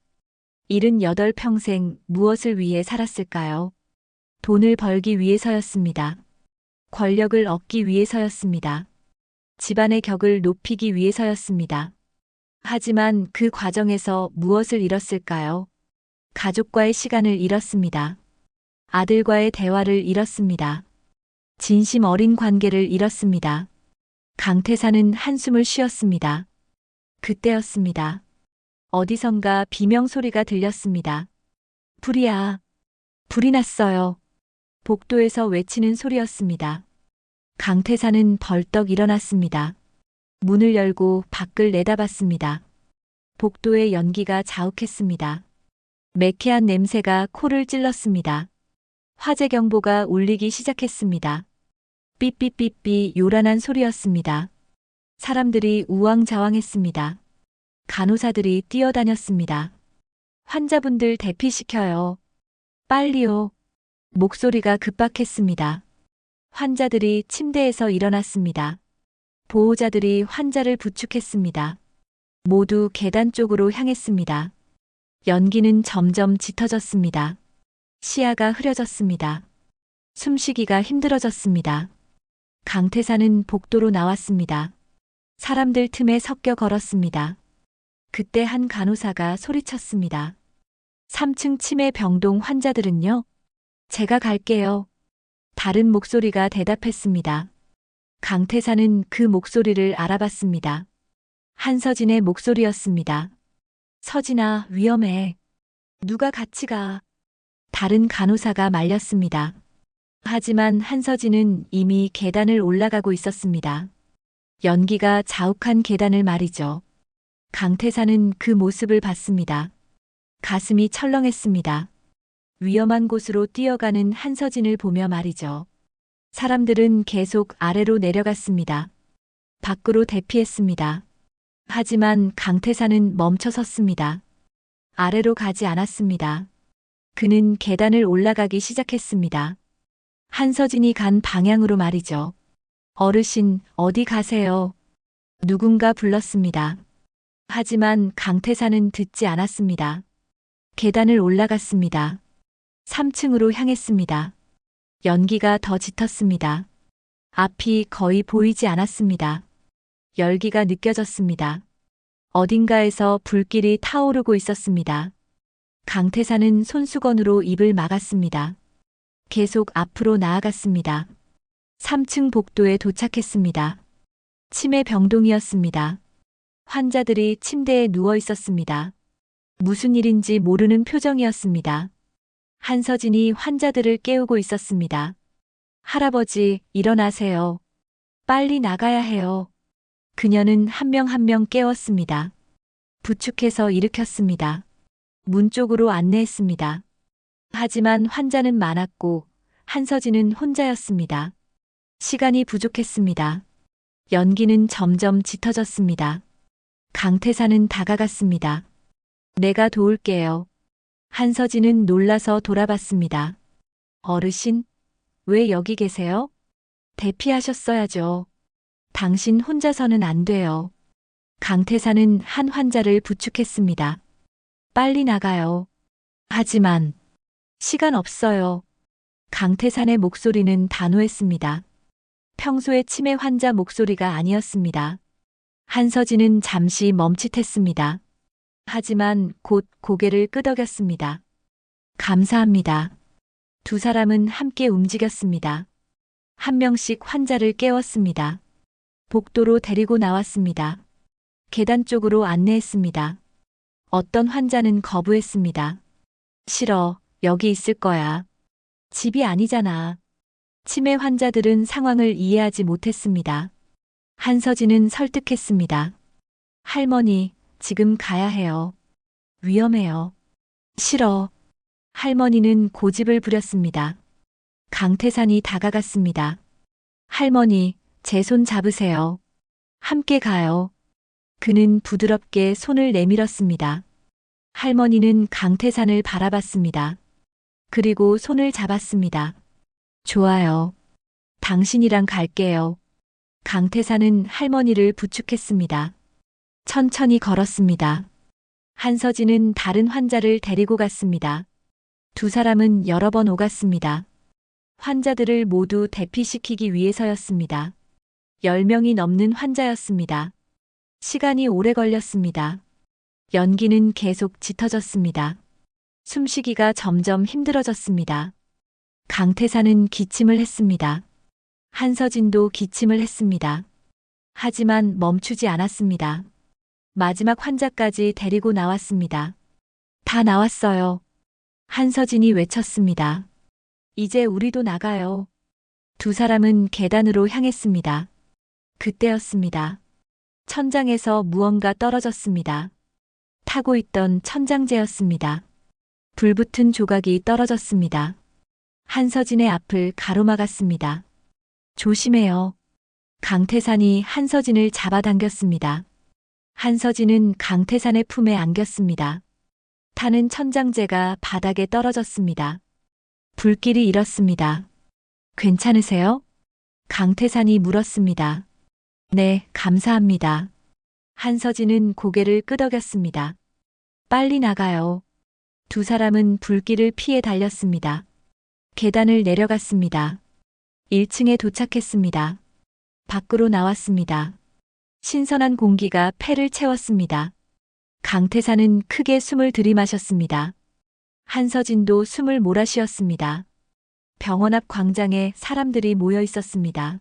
78평생 무엇을 위해 살았을까요? 돈을 벌기 위해서였습니다. 권력을 얻기 위해서였습니다. 집안의 격을 높이기 위해서였습니다. 하지만 그 과정에서 무엇을 잃었을까요? 가족과의 시간을 잃었습니다. 아들과의 대화를 잃었습니다. 진심 어린 관계를 잃었습니다. 강태사는 한숨을 쉬었습니다. 그때였습니다. 어디선가 비명소리가 들렸습니다. 불이야. 불이 났어요. 복도에서 외치는 소리였습니다. 강태사는 벌떡 일어났습니다. 문을 열고 밖을 내다봤습니다. 복도의 연기가 자욱했습니다. 매캐한 냄새가 코를 찔렀습니다. 화재 경보가 울리기 시작했습니다. 삐삐삐삐 요란한 소리였습니다. 사람들이 우왕좌왕했습니다. 간호사들이 뛰어다녔습니다. 환자분들 대피시켜요. 빨리요. 목소리가 급박했습니다. 환자들이 침대에서 일어났습니다. 보호자들이 환자를 부축했습니다. 모두 계단 쪽으로 향했습니다. 연기는 점점 짙어졌습니다. 시야가 흐려졌습니다. 숨쉬기가 힘들어졌습니다. 강태사는 복도로 나왔습니다. 사람들 틈에 섞여 걸었습니다. 그때 한 간호사가 소리쳤습니다. 3층 치매 병동 환자들은요? 제가 갈게요. 다른 목소리가 대답했습니다. 강태사는 그 목소리를 알아봤습니다. 한서진의 목소리였습니다. 서진아, 위험해. 누가 같이 가. 다른 간호사가 말렸습니다. 하지만 한서진은 이미 계단을 올라가고 있었습니다. 연기가 자욱한 계단을 말이죠. 강태사는 그 모습을 봤습니다. 가슴이 철렁했습니다. 위험한 곳으로 뛰어가는 한서진을 보며 말이죠. 사람들은 계속 아래로 내려갔습니다. 밖으로 대피했습니다. 하지만 강태사는 멈춰 섰습니다. 아래로 가지 않았습니다. 그는 계단을 올라가기 시작했습니다. 한서진이 간 방향으로 말이죠. 어르신, 어디 가세요? 누군가 불렀습니다. 하지만 강태사는 듣지 않았습니다. 계단을 올라갔습니다. 3층으로 향했습니다. 연기가 더 짙었습니다. 앞이 거의 보이지 않았습니다. 열기가 느껴졌습니다. 어딘가에서 불길이 타오르고 있었습니다. 강태사는 손수건으로 입을 막았습니다. 계속 앞으로 나아갔습니다. 3층 복도에 도착했습니다. 치매 병동이었습니다. 환자들이 침대에 누워 있었습니다. 무슨 일인지 모르는 표정이었습니다. 한서진이 환자들을 깨우고 있었습니다. 할아버지, 일어나세요. 빨리 나가야 해요. 그녀는 한 명 한 명 깨웠습니다. 부축해서 일으켰습니다. 문 쪽으로 안내했습니다. 하지만 환자는 많았고 한서진은 혼자였습니다. 시간이 부족했습니다. 연기는 점점 짙어졌습니다. 강태사는 다가갔습니다. 내가 도울게요. 한서진은 놀라서 돌아봤습니다. 어르신, 왜 여기 계세요? 대피하셨어야죠. 당신 혼자서는 안 돼요. 강태사는 한 환자를 부축했습니다. 빨리 나가요. 하지만 시간 없어요. 강태산의 목소리는 단호했습니다. 평소의 치매 환자 목소리가 아니었습니다. 한서진은 잠시 멈칫했습니다. 하지만 곧 고개를 끄덕였습니다. 감사합니다. 두 사람은 함께 움직였습니다. 한 명씩 환자를 깨웠습니다. 복도로 데리고 나왔습니다. 계단 쪽으로 안내했습니다. 어떤 환자는 거부했습니다. 싫어, 여기 있을 거야. 집이 아니잖아. 치매 환자들은 상황을 이해하지 못했습니다. 한서진은 설득했습니다. 할머니, 지금 가야 해요. 위험해요. 싫어. 할머니는 고집을 부렸습니다. 강태산이 다가갔습니다. 할머니, 제 손 잡으세요. 함께 가요. 그는 부드럽게 손을 내밀었습니다. 할머니는 강태산을 바라봤습니다. 그리고 손을 잡았습니다. 좋아요. 당신이랑 갈게요. 강태산은 할머니를 부축했습니다. 천천히 걸었습니다. 한서진은 다른 환자를 데리고 갔습니다. 두 사람은 여러 번 오갔습니다. 환자들을 모두 대피시키기 위해서였습니다. 10명이 넘는 환자였습니다. 시간이 오래 걸렸습니다. 연기는 계속 짙어졌습니다. 숨쉬기가 점점 힘들어졌습니다. 강태사는 기침을 했습니다. 한서진도 기침을 했습니다. 하지만 멈추지 않았습니다. 마지막 환자까지 데리고 나왔습니다. 다 나왔어요. 한서진이 외쳤습니다. 이제 우리도 나가요. 두 사람은 계단으로 향했습니다. 그때였습니다. 천장에서 무언가 떨어졌습니다. 타고 있던 천장재였습니다. 불붙은 조각이 떨어졌습니다. 한서진의 앞을 가로막았습니다. 조심해요. 강태산이 한서진을 잡아당겼습니다. 한서진은 강태산의 품에 안겼습니다. 타는 천장재가 바닥에 떨어졌습니다. 불길이 일었습니다. 괜찮으세요? 강태산이 물었습니다. 네, 감사합니다. 한서진은 고개를 끄덕였습니다. 빨리 나가요. 두 사람은 불길을 피해 달렸습니다. 계단을 내려갔습니다. 1층에 도착했습니다. 밖으로 나왔습니다. 신선한 공기가 폐를 채웠습니다. 강태산은 크게 숨을 들이마셨습니다. 한서진도 숨을 몰아쉬었습니다. 병원 앞 광장에 사람들이 모여 있었습니다.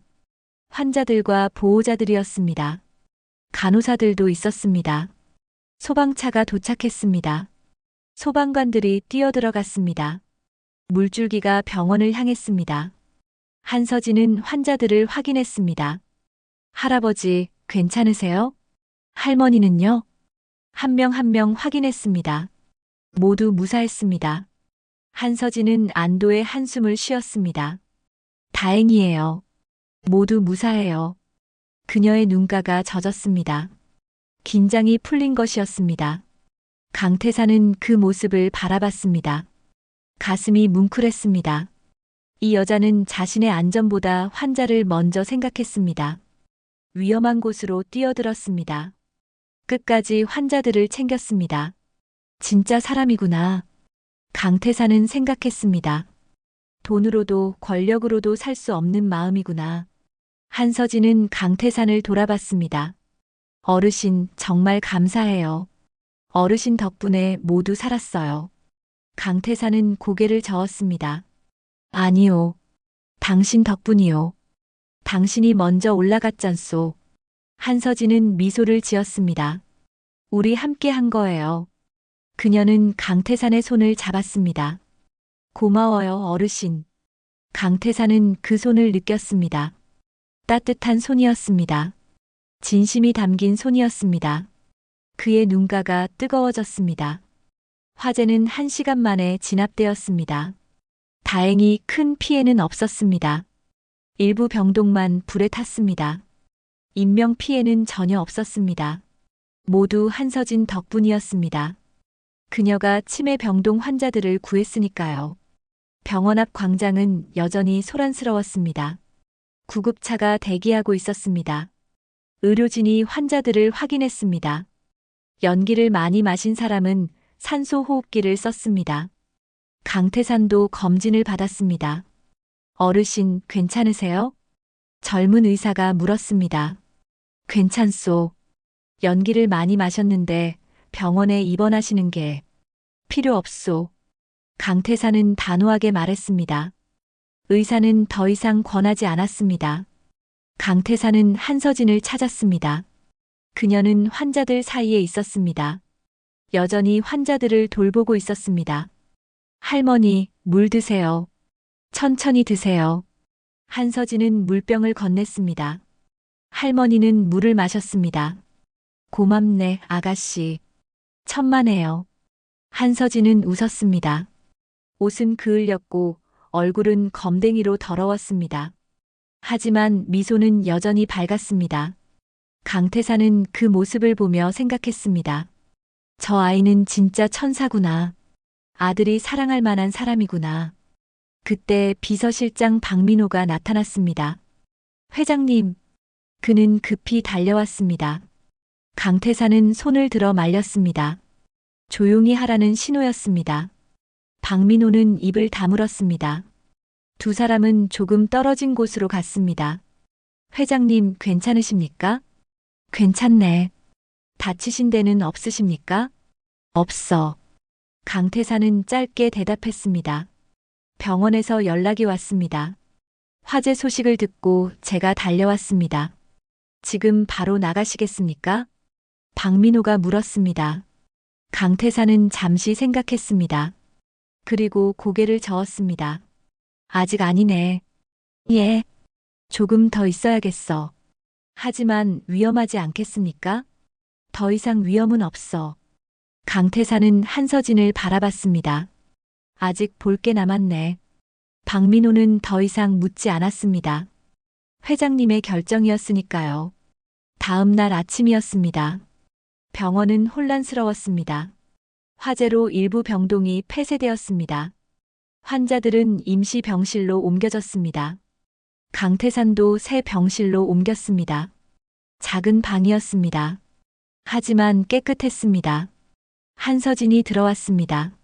환자들과 보호자들이었습니다. 간호사들도 있었습니다. 소방차가 도착했습니다. 소방관들이 뛰어들어갔습니다. 물줄기가 병원을 향했습니다. 한서진은 환자들을 확인했습니다. 할아버지, 괜찮으세요? 할머니는요? 한 명 한 명 확인했습니다. 모두 무사했습니다. 한서진은 안도의 한숨을 쉬었습니다. 다행이에요. 모두 무사해요. 그녀의 눈가가 젖었습니다. 긴장이 풀린 것이었습니다. 강태사는 그 모습을 바라봤습니다. 가슴이 뭉클했습니다. 이 여자는 자신의 안전보다 환자를 먼저 생각했습니다. 위험한 곳으로 뛰어들었습니다. 끝까지 환자들을 챙겼습니다. 진짜 사람이구나. 강태사는 생각했습니다. 돈으로도 권력으로도 살 수 없는 마음이구나. 한서진은 강태산을 돌아봤습니다. 어르신, 정말 감사해요. 어르신 덕분에 모두 살았어요. 강태산은 고개를 저었습니다. 아니요. 당신 덕분이요. 당신이 먼저 올라갔잖소. 한서진은 미소를 지었습니다. 우리 함께 한 거예요. 그녀는 강태산의 손을 잡았습니다. 고마워요, 어르신. 강태산은 그 손을 느꼈습니다. 따뜻한 손이었습니다. 진심이 담긴 손이었습니다. 그의 눈가가 뜨거워졌습니다. 화재는 1시간 만에 진압되었습니다. 다행히 큰 피해는 없었습니다. 일부 병동만 불에 탔습니다. 인명 피해는 전혀 없었습니다. 모두 한서진 덕분이었습니다. 그녀가 치매 병동 환자들을 구했으니까요. 병원 앞 광장은 여전히 소란스러웠습니다. 구급차가 대기하고 있었습니다. 의료진이 환자들을 확인했습니다. 연기를 많이 마신 사람은 산소 호흡기를 썼습니다. 강태산도 검진을 받았습니다. 어르신, 괜찮으세요? 젊은 의사가 물었습니다. 괜찮소. 연기를 많이 마셨는데 병원에 입원하시는 게 필요 없소. 강태산은 단호하게 말했습니다. 의사는 더 이상 권하지 않았습니다. 강태산은 한서진을 찾았습니다. 그녀는 환자들 사이에 있었습니다. 여전히 환자들을 돌보고 있었습니다. 할머니, 물 드세요. 천천히 드세요. 한서진은 물병을 건넸습니다. 할머니는 물을 마셨습니다. 고맙네, 아가씨. 천만에요. 한서진은 웃었습니다. 옷은 그을렸고 얼굴은 검댕이로 더러웠습니다. 하지만 미소는 여전히 밝았습니다. 강태산은 그 모습을 보며 생각했습니다. 저 아이는 진짜 천사구나. 아들이 사랑할 만한 사람이구나. 그때 비서실장 박민호가 나타났습니다. 회장님. 그는 급히 달려왔습니다. 강태산은 손을 들어 말렸습니다. 조용히 하라는 신호였습니다. 박민호는 입을 다물었습니다. 두 사람은 조금 떨어진 곳으로 갔습니다. 회장님, 괜찮으십니까? 괜찮네. 다치신 데는 없으십니까? 없어. 강태산은 짧게 대답했습니다. 병원에서 연락이 왔습니다. 화재 소식을 듣고 제가 달려왔습니다. 지금 바로 나가시겠습니까? 박민호가 물었습니다. 강태산은 잠시 생각했습니다. 그리고 고개를 저었습니다. 아직 아니네. 예. 조금 더 있어야겠어. 하지만 위험하지 않겠습니까? 더 이상 위험은 없어. 강태산은 한서진을 바라봤습니다. 아직 볼 게 남았네. 박민호는 더 이상 묻지 않았습니다. 회장님의 결정이었으니까요. 다음 날 아침이었습니다. 병원은 혼란스러웠습니다. 화재로 일부 병동이 폐쇄되었습니다. 환자들은 임시 병실로 옮겨졌습니다. 강태산도 새 병실로 옮겼습니다. 작은 방이었습니다. 하지만 깨끗했습니다. 한서진이 들어왔습니다.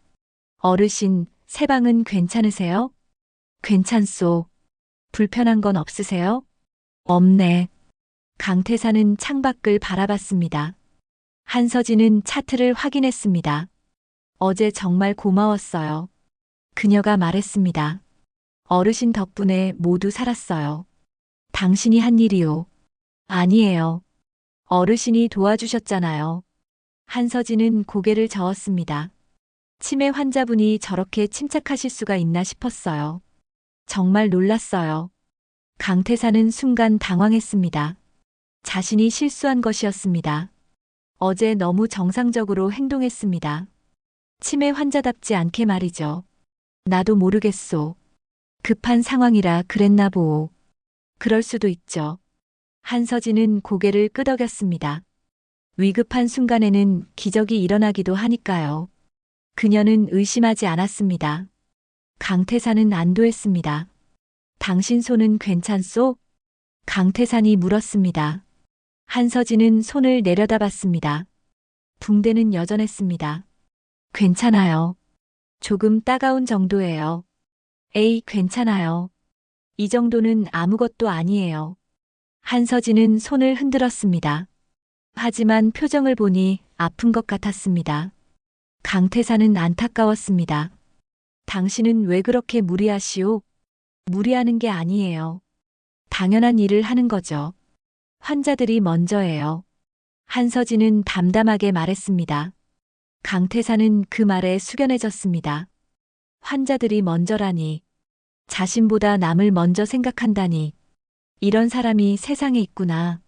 어르신, 새 방은 괜찮으세요? 괜찮소. 불편한 건 없으세요? 없네. 강태산은 창밖을 바라봤습니다. 한서진은 차트를 확인했습니다. 어제 정말 고마웠어요. 그녀가 말했습니다. 어르신 덕분에 모두 살았어요. 당신이 한 일이요. 아니에요. 어르신이 도와주셨잖아요. 한서진은 고개를 저었습니다. 치매 환자분이 저렇게 침착하실 수가 있나 싶었어요. 정말 놀랐어요. 강태산은 순간 당황했습니다. 자신이 실수한 것이었습니다. 어제 너무 정상적으로 행동했습니다. 치매 환자답지 않게 말이죠. 나도 모르겠소. 급한 상황이라 그랬나 보오. 그럴 수도 있죠. 한서진은 고개를 끄덕였습니다. 위급한 순간에는 기적이 일어나기도 하니까요. 그녀는 의심하지 않았습니다. 강태산은 안도했습니다. 당신 손은 괜찮소? 강태산이 물었습니다. 한서진은 손을 내려다봤습니다. 붕대는 여전했습니다. 괜찮아요. 조금 따가운 정도예요. 에이, 괜찮아요. 이 정도는 아무것도 아니에요. 한서진은 손을 흔들었습니다. 하지만 표정을 보니 아픈 것 같았습니다. 강태사는 안타까웠습니다. 당신은 왜 그렇게 무리하시오? 무리하는 게 아니에요. 당연한 일을 하는 거죠. 환자들이 먼저예요. 한서진은 담담하게 말했습니다. 강태사는 그 말에 숙연해졌습니다. 환자들이 먼저라니. 자신보다 남을 먼저 생각한다니. 이런 사람이 세상에 있구나.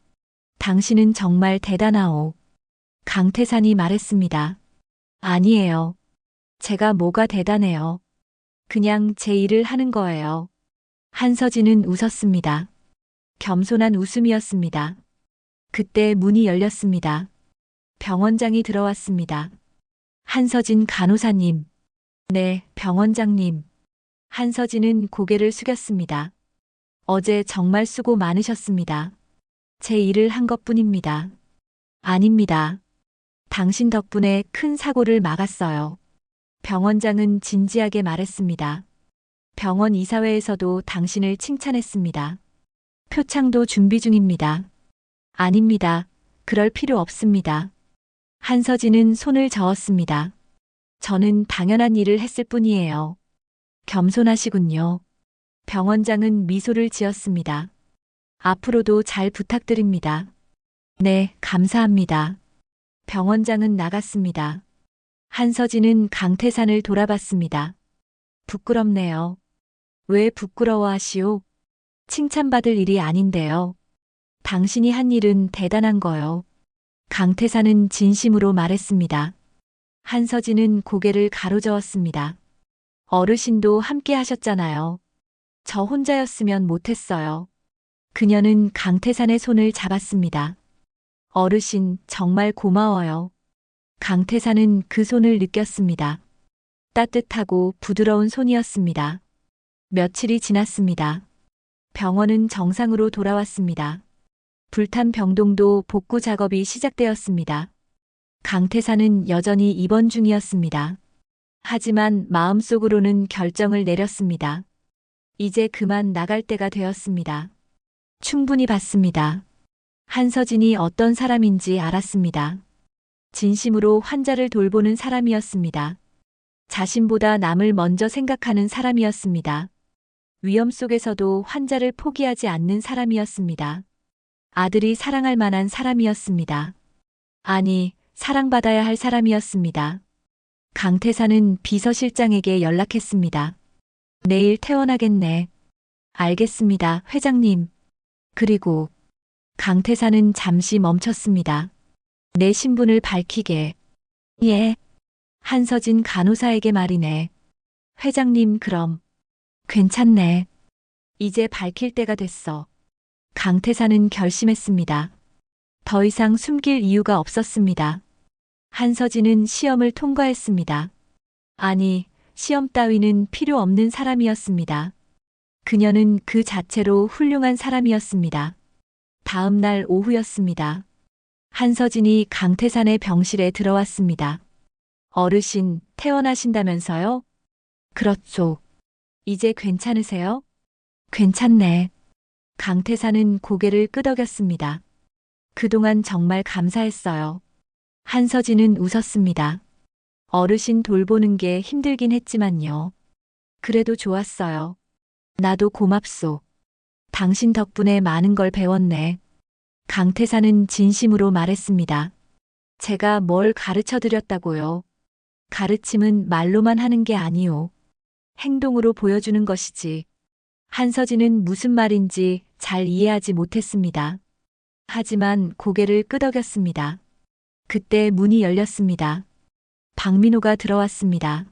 당신은 정말 대단하오. 강태산이 말했습니다. 아니에요. 제가 뭐가 대단해요. 그냥 제 일을 하는 거예요. 한서진은 웃었습니다. 겸손한 웃음이었습니다. 그때 문이 열렸습니다. 병원장이 들어왔습니다. 한서진 간호사님. 네, 병원장님. 한서진은 고개를 숙였습니다. 어제 정말 수고 많으셨습니다. 제 일을 한 것뿐입니다. 아닙니다. 당신 덕분에 큰 사고를 막았어요. 병원장은 진지하게 말했습니다. 병원 이사회에서도 당신을 칭찬했습니다. 표창도 준비 중입니다. 아닙니다. 그럴 필요 없습니다. 한서진은 손을 저었습니다. 저는 당연한 일을 했을 뿐이에요. 겸손하시군요. 병원장은 미소를 지었습니다. 앞으로도 잘 부탁드립니다. 네, 감사합니다. 병원장은 나갔습니다. 한서진은 강태산을 돌아봤습니다. 부끄럽네요. 왜 부끄러워하시오? 칭찬받을 일이 아닌데요. 당신이 한 일은 대단한 거요. 강태산은 진심으로 말했습니다. 한서진은 고개를 가로저었습니다. 어르신도 함께 하셨잖아요. 저 혼자였으면 못했어요. 그녀는 강태산의 손을 잡았습니다. 어르신, 정말 고마워요. 강태산은 그 손을 느꼈습니다. 따뜻하고 부드러운 손이었습니다. 며칠이 지났습니다. 병원은 정상으로 돌아왔습니다. 불탄 병동도 복구 작업이 시작되었습니다. 강태산은 여전히 입원 중이었습니다. 하지만 마음속으로는 결정을 내렸습니다. 이제 그만 나갈 때가 되었습니다. 충분히 봤습니다. 한서진이 어떤 사람인지 알았습니다. 진심으로 환자를 돌보는 사람이었습니다. 자신보다 남을 먼저 생각하는 사람이었습니다. 위험 속에서도 환자를 포기하지 않는 사람이었습니다. 아들이 사랑할 만한 사람이었습니다. 아니, 사랑받아야 할 사람이었습니다. 강태사는 비서실장에게 연락했습니다. 내일 퇴원하겠네. 알겠습니다, 회장님. 그리고 강태사는 잠시 멈췄습니다. 내 신분을 밝히게. 예. 한서진 간호사에게 말이네. 회장님, 그럼. 괜찮네. 이제 밝힐 때가 됐어. 강태사는 결심했습니다. 더 이상 숨길 이유가 없었습니다. 한서진은 시험을 통과했습니다. 아니, 시험 따위는 필요 없는 사람이었습니다. 그녀는 그 자체로 훌륭한 사람이었습니다. 다음 날 오후였습니다. 한서진이 강태산의 병실에 들어왔습니다. 어르신, 퇴원하신다면서요? 그렇죠. 이제 괜찮으세요? 괜찮네. 강태산은 고개를 끄덕였습니다. 그동안 정말 감사했어요. 한서진은 웃었습니다. 어르신 돌보는 게 힘들긴 했지만요. 그래도 좋았어요. 나도 고맙소. 당신 덕분에 많은 걸 배웠네. 강태사는 진심으로 말했습니다. 제가 뭘 가르쳐 드렸다고요? 가르침은 말로만 하는 게 아니오. 행동으로 보여주는 것이지. 한서진은 무슨 말인지 잘 이해하지 못했습니다. 하지만 고개를 끄덕였습니다. 그때 문이 열렸습니다. 박민호가 들어왔습니다.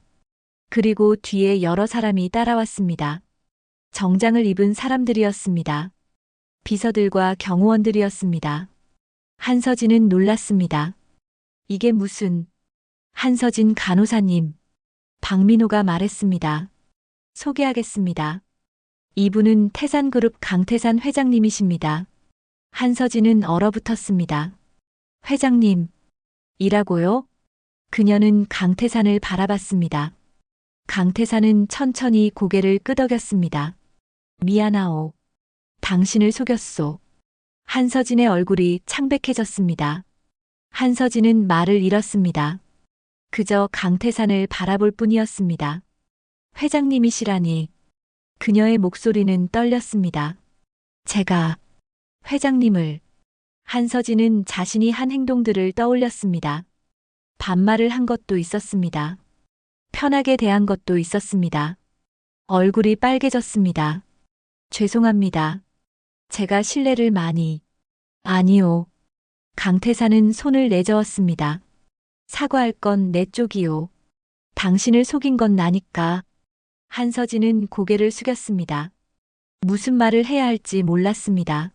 그리고 뒤에 여러 사람이 따라왔습니다. 정장을 입은 사람들이었습니다. 비서들과 경호원들이었습니다. 한서진은 놀랐습니다. 이게 무슨... 한서진 간호사님. 박민호가 말했습니다. 소개하겠습니다. 이분은 태산그룹 강태산 회장님이십니다. 한서진은 얼어붙었습니다. 회장님. 이라고요? 그녀는 강태산을 바라봤습니다. 강태산은 천천히 고개를 끄덕였습니다. 미안하오. 당신을 속였소. 한서진의 얼굴이 창백해졌습니다. 한서진은 말을 잃었습니다. 그저 강태산을 바라볼 뿐이었습니다. 회장님이시라니. 그녀의 목소리는 떨렸습니다. 제가 회장님을. 한서진은 자신이 한 행동들을 떠올렸습니다. 반말을 한 것도 있었습니다. 편하게 대한 것도 있었습니다. 얼굴이 빨개졌습니다. 죄송합니다. 제가 신뢰를 많이. 아니요. 강태산은 손을 내저었습니다. 사과할 건 내 쪽이요. 당신을 속인 건 나니까. 한서진은 고개를 숙였습니다. 무슨 말을 해야 할지 몰랐습니다.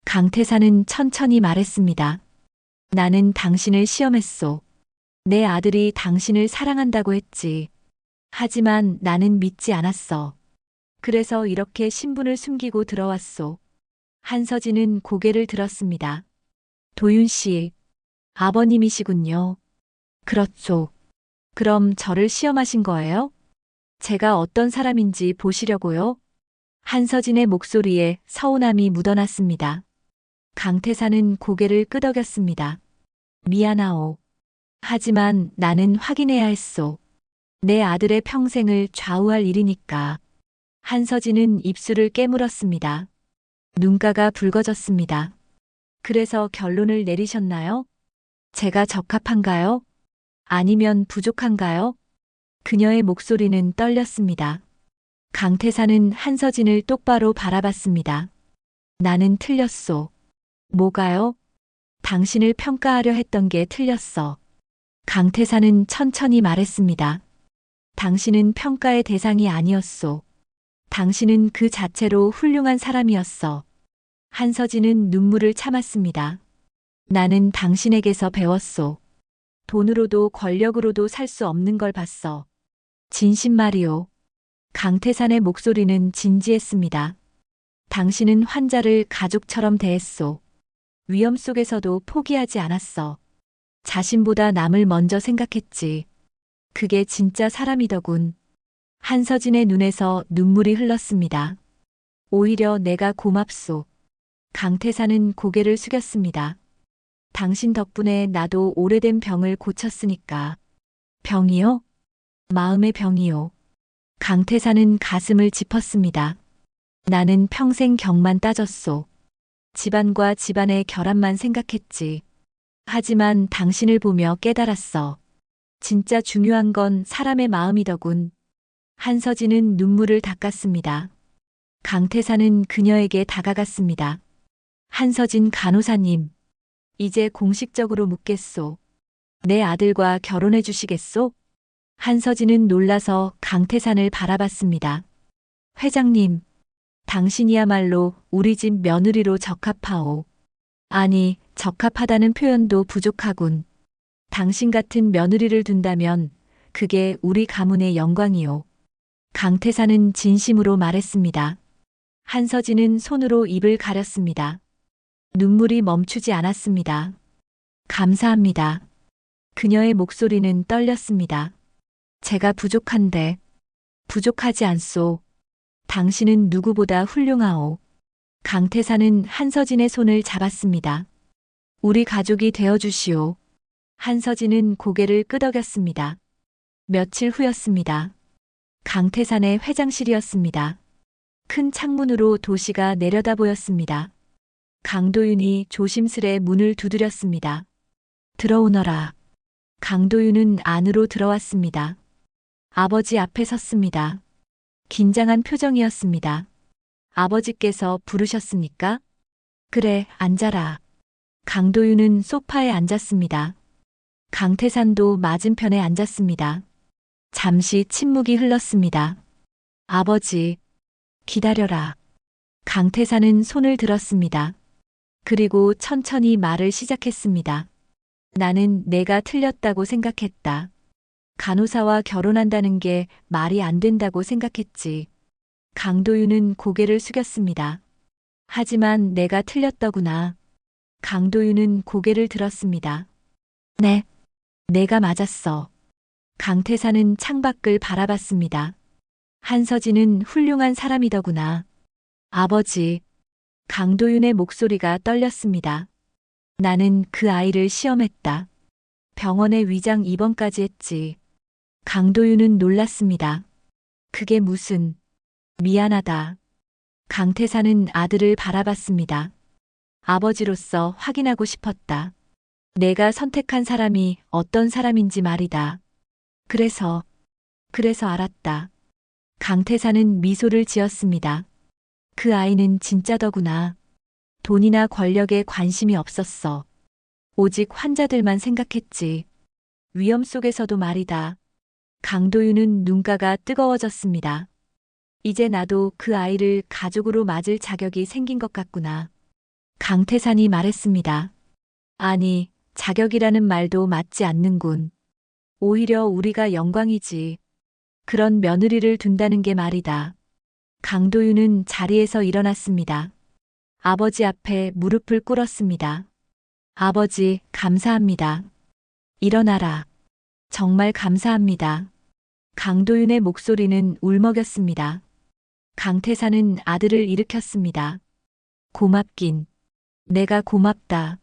강태산은 천천히 말했습니다. 나는 당신을 시험했소. 내 아들이 당신을 사랑한다고 했지. 하지만 나는 믿지 않았어. 그래서 이렇게 신분을 숨기고 들어왔소. 한서진은 고개를 들었습니다. 도윤 씨, 아버님이시군요. 그렇죠. 그럼 저를 시험하신 거예요? 제가 어떤 사람인지 보시려고요? 한서진의 목소리에 서운함이 묻어났습니다. 강태산은 고개를 끄덕였습니다. 미안하오. 하지만 나는 확인해야 했소. 내 아들의 평생을 좌우할 일이니까. 한서진은 입술을 깨물었습니다. 눈가가 붉어졌습니다. 그래서 결론을 내리셨나요? 제가 적합한가요? 아니면 부족한가요? 그녀의 목소리는 떨렸습니다. 강태산은 한서진을 똑바로 바라봤습니다. 나는 틀렸소. 뭐가요? 당신을 평가하려 했던 게 틀렸어. 강태산은 천천히 말했습니다. 당신은 평가의 대상이 아니었소. 당신은 그 자체로 훌륭한 사람이었어. 한서진은 눈물을 참았습니다. 나는 당신에게서 배웠소. 돈으로도 권력으로도 살 수 없는 걸 봤어. 진심 말이오. 강태산의 목소리는 진지했습니다. 당신은 환자를 가족처럼 대했소. 위험 속에서도 포기하지 않았어. 자신보다 남을 먼저 생각했지. 그게 진짜 사람이더군. 한서진의 눈에서 눈물이 흘렀습니다. 오히려 내가 고맙소. 강태산은 고개를 숙였습니다. 당신 덕분에 나도 오래된 병을 고쳤으니까. 병이요? 마음의 병이요. 강태산은 가슴을 짚었습니다. 나는 평생 경만 따졌소. 집안과 집안의 결합만 생각했지. 하지만 당신을 보며 깨달았어. 진짜 중요한 건 사람의 마음이더군. 한서진은 눈물을 닦았습니다. 강태산은 그녀에게 다가갔습니다. 한서진 간호사님, 이제 공식적으로 묻겠소. 내 아들과 결혼해 주시겠소? 한서진은 놀라서 강태산을 바라봤습니다. 회장님, 당신이야말로 우리 집 며느리로 적합하오. 아니, 적합하다는 표현도 부족하군. 당신 같은 며느리를 둔다면 그게 우리 가문의 영광이오. 강태산은 진심으로 말했습니다. 한서진은 손으로 입을 가렸습니다. 눈물이 멈추지 않았습니다. 감사합니다. 그녀의 목소리는 떨렸습니다. 제가 부족한데, 부족하지 않소. 당신은 누구보다 훌륭하오. 강태산은 한서진의 손을 잡았습니다. 우리 가족이 되어주시오. 한서진은 고개를 끄덕였습니다. 며칠 후였습니다. 강태산의 회장실이었습니다. 큰 창문으로 도시가 내려다 보였습니다. 강도윤이 조심스레 문을 두드렸습니다. 들어오너라. 강도윤은 안으로 들어왔습니다. 아버지 앞에 섰습니다. 긴장한 표정이었습니다. 아버지께서 부르셨습니까? 그래, 앉아라. 강도윤은 소파에 앉았습니다. 강태산도 맞은편에 앉았습니다. 잠시 침묵이 흘렀습니다. 아버지, 기다려라. 강태산은 손을 들었습니다. 그리고 천천히 말을 시작했습니다. 나는 내가 틀렸다고 생각했다. 간호사와 결혼한다는 게 말이 안 된다고 생각했지. 강도윤은 고개를 숙였습니다. 하지만 내가 틀렸더구나. 강도윤은 고개를 들었습니다. 네, 내가 맞았어. 강태사는 창밖을 바라봤습니다. 한서진은 훌륭한 사람이더구나. 아버지, 강도윤의 목소리가 떨렸습니다. 나는 그 아이를 시험했다. 병원에 위장 입원까지 했지. 강도윤은 놀랐습니다. 그게 무슨, 미안하다. 강태사는 아들을 바라봤습니다. 아버지로서 확인하고 싶었다. 내가 선택한 사람이 어떤 사람인지 말이다. 그래서 알았다. 강태사는 미소를 지었습니다. 그 아이는 진짜더구나. 돈이나 권력에 관심이 없었어. 오직 환자들만 생각했지. 위험 속에서도 말이다. 강도윤은 눈가가 뜨거워졌습니다. 이제 나도 그 아이를 가족으로 맞을 자격이 생긴 것 같구나. 강태산이 말했습니다. 아니, 자격이라는 말도 맞지 않는군. 오히려 우리가 영광이지. 그런 며느리를 둔다는 게 말이다. 강도윤은 자리에서 일어났습니다. 아버지 앞에 무릎을 꿇었습니다. 아버지, 감사합니다. 일어나라. 정말 감사합니다. 강도윤의 목소리는 울먹였습니다. 강태사는 아들을 일으켰습니다. 고맙긴. 내가 고맙다.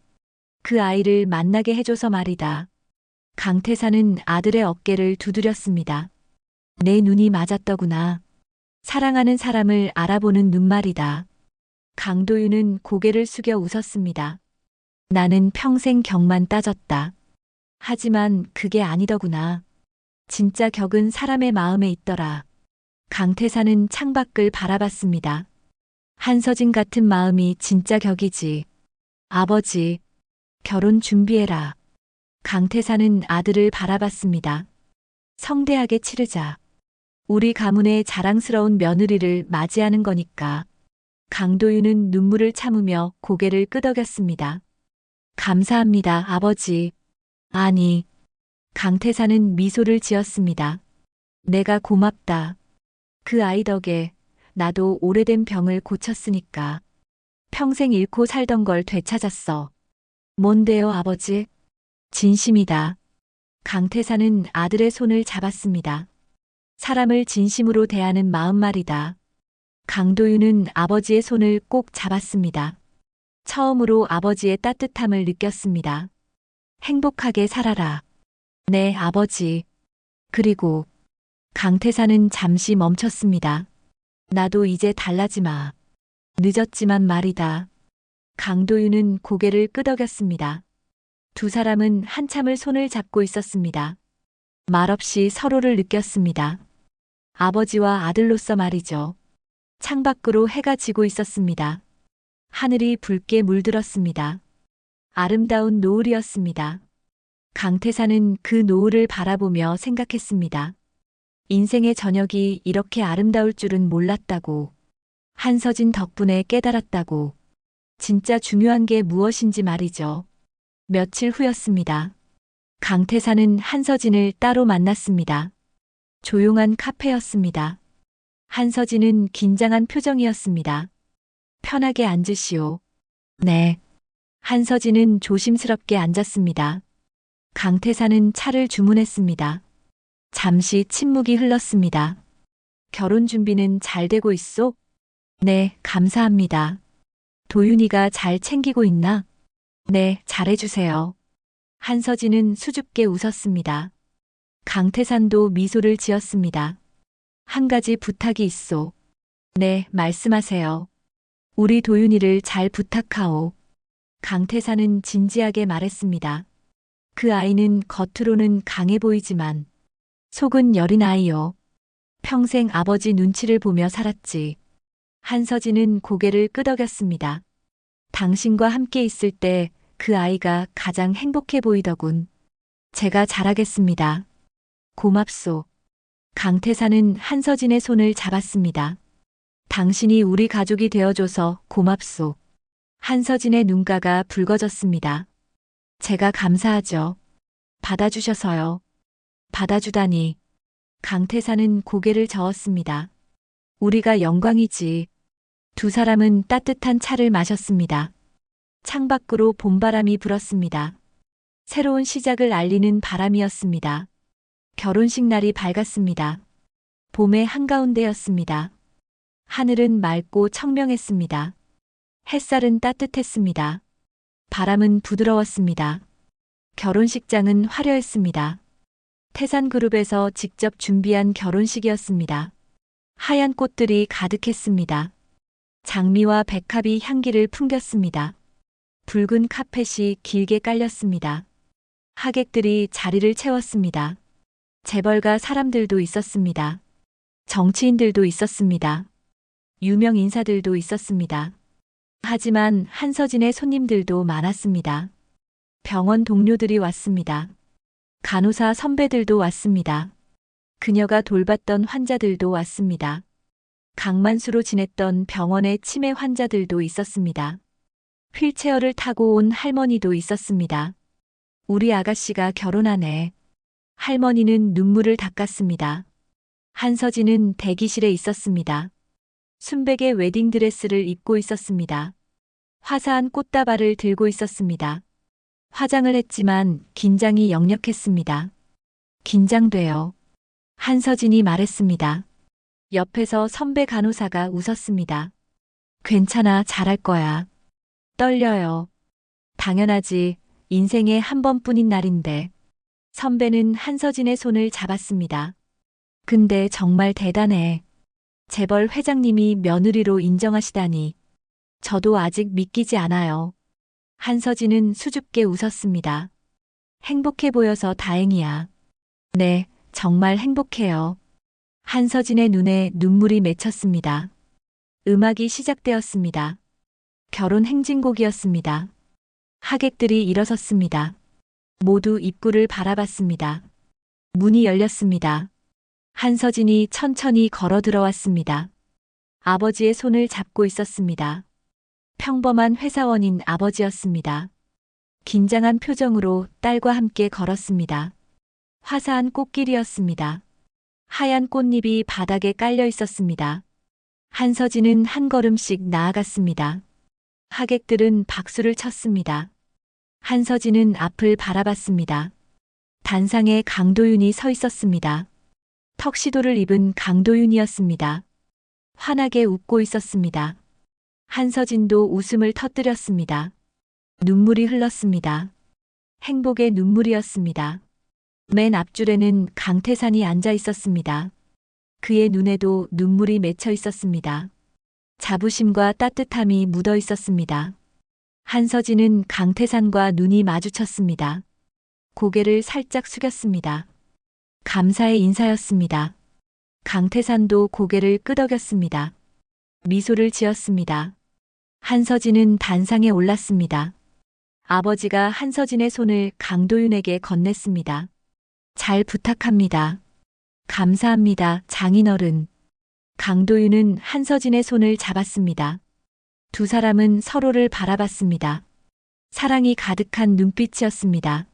그 아이를 만나게 해줘서 말이다. 강태사는 아들의 어깨를 두드렸습니다. 내 눈이 맞았더구나. 사랑하는 사람을 알아보는 눈 말이다. 강도윤은 고개를 숙여 웃었습니다. 나는 평생 격만 따졌다. 하지만 그게 아니더구나. 진짜 격은 사람의 마음에 있더라. 강태사는 창밖을 바라봤습니다. 한서진 같은 마음이 진짜 격이지. 아버지, 결혼 준비해라. 강태사는 아들을 바라봤습니다. 성대하게 치르자. 우리 가문의 자랑스러운 며느리를 맞이하는 거니까. 강도윤은 눈물을 참으며 고개를 끄덕였습니다. 감사합니다, 아버지. 아니. 강태사는 미소를 지었습니다. 내가 고맙다. 그 아이 덕에 나도 오래된 병을 고쳤으니까. 평생 잃고 살던 걸 되찾았어. 뭔데요, 아버지? 진심이다. 강태사는 아들의 손을 잡았습니다. 사람을 진심으로 대하는 마음 말이다. 강도윤은 아버지의 손을 꼭 잡았습니다. 처음으로 아버지의 따뜻함을 느꼈습니다. 행복하게 살아라. 네, 아버지. 그리고 강태사는 잠시 멈췄습니다. 나도 이제 달라지 마. 늦었지만 말이다. 강도윤은 고개를 끄덕였습니다. 두 사람은 한참을 손을 잡고 있었습니다. 말없이 서로를 느꼈습니다. 아버지와 아들로서 말이죠. 창밖으로 해가 지고 있었습니다. 하늘이 붉게 물들었습니다. 아름다운 노을이었습니다. 강태사는 그 노을을 바라보며 생각했습니다. 인생의 저녁이 이렇게 아름다울 줄은 몰랐다고. 한서진 덕분에 깨달았다고. 진짜 중요한 게 무엇인지 말이죠. 며칠 후였습니다. 강태사는 한서진을 따로 만났습니다. 조용한 카페였습니다. 한서진은 긴장한 표정이었습니다. 편하게 앉으시오. 네. 한서진은 조심스럽게 앉았습니다. 강태사는 차를 주문했습니다. 잠시 침묵이 흘렀습니다. 결혼 준비는 잘 되고 있소? 네, 감사합니다. 도윤이가 잘 챙기고 있나? 네, 잘해주세요. 한서진은 수줍게 웃었습니다. 강태산도 미소를 지었습니다. 한 가지 부탁이 있소. 네, 말씀하세요. 우리 도윤이를 잘 부탁하오. 강태사는 진지하게 말했습니다. 그 아이는 겉으로는 강해 보이지만 속은 여린 아이요. 평생 아버지 눈치를 보며 살았지. 한서진은 고개를 끄덕였습니다. 당신과 함께 있을 때 그 아이가 가장 행복해 보이더군. 제가 잘하겠습니다. 고맙소. 강태사는 한서진의 손을 잡았습니다. 당신이 우리 가족이 되어줘서 고맙소. 한서진의 눈가가 붉어졌습니다. 제가 감사하죠. 받아주셔서요. 받아주다니. 강태사는 고개를 저었습니다. 우리가 영광이지. 두 사람은 따뜻한 차를 마셨습니다. 창밖으로 봄바람이 불었습니다. 새로운 시작을 알리는 바람이었습니다. 결혼식 날이 밝았습니다. 봄의 한가운데였습니다. 하늘은 맑고 청명했습니다. 햇살은 따뜻했습니다. 바람은 부드러웠습니다. 결혼식장은 화려했습니다. 태산그룹에서 직접 준비한 결혼식이었습니다. 하얀 꽃들이 가득했습니다. 장미와 백합이 향기를 풍겼습니다. 붉은 카펫이 길게 깔렸습니다. 하객들이 자리를 채웠습니다. 재벌가 사람들도 있었습니다. 정치인들도 있었습니다. 유명 인사들도 있었습니다. 하지만 한서진의 손님들도 많았습니다. 병원 동료들이 왔습니다. 간호사 선배들도 왔습니다. 그녀가 돌봤던 환자들도 왔습니다. 강만수로 지냈던 병원의 치매 환자들도 있었습니다. 휠체어를 타고 온 할머니도 있었습니다. 우리 아가씨가 결혼하네. 할머니는 눈물을 닦았습니다. 한서진은 대기실에 있었습니다. 순백의 웨딩드레스를 입고 있었습니다. 화사한 꽃다발을 들고 있었습니다. 화장을 했지만 긴장이 역력했습니다. 긴장돼요. 한서진이 말했습니다. 옆에서 선배 간호사가 웃었습니다. 괜찮아, 잘할 거야. 떨려요. 당연하지. 인생에 한 번뿐인 날인데. 선배는 한서진의 손을 잡았습니다. 근데 정말 대단해. 재벌 회장님이 며느리로 인정하시다니. 저도 아직 믿기지 않아요. 한서진은 수줍게 웃었습니다. 행복해 보여서 다행이야. 네, 정말 행복해요. 한서진의 눈에 눈물이 맺혔습니다. 음악이 시작되었습니다. 결혼 행진곡이었습니다. 하객들이 일어섰습니다. 모두 입구를 바라봤습니다. 문이 열렸습니다. 한서진이 천천히 걸어 들어왔습니다. 아버지의 손을 잡고 있었습니다. 평범한 회사원인 아버지였습니다. 긴장한 표정으로 딸과 함께 걸었습니다. 화사한 꽃길이었습니다. 하얀 꽃잎이 바닥에 깔려 있었습니다. 한서진은 한 걸음씩 나아갔습니다. 하객들은 박수를 쳤습니다. 한서진은 앞을 바라봤습니다. 단상에 강도윤이 서 있었습니다. 턱시도를 입은 강도윤이었습니다. 환하게 웃고 있었습니다. 한서진도 웃음을 터뜨렸습니다. 눈물이 흘렀습니다. 행복의 눈물이었습니다. 맨 앞줄에는 강태산이 앉아 있었습니다. 그의 눈에도 눈물이 맺혀 있었습니다. 자부심과 따뜻함이 묻어 있었습니다. 한서진은 강태산과 눈이 마주쳤습니다. 고개를 살짝 숙였습니다. 감사의 인사였습니다. 강태산도 고개를 끄덕였습니다. 미소를 지었습니다. 한서진은 단상에 올랐습니다. 아버지가 한서진의 손을 강도윤에게 건넸습니다. 잘 부탁합니다. 감사합니다, 장인어른. 강도윤은 한서진의 손을 잡았습니다. 두 사람은 서로를 바라봤습니다. 사랑이 가득한 눈빛이었습니다.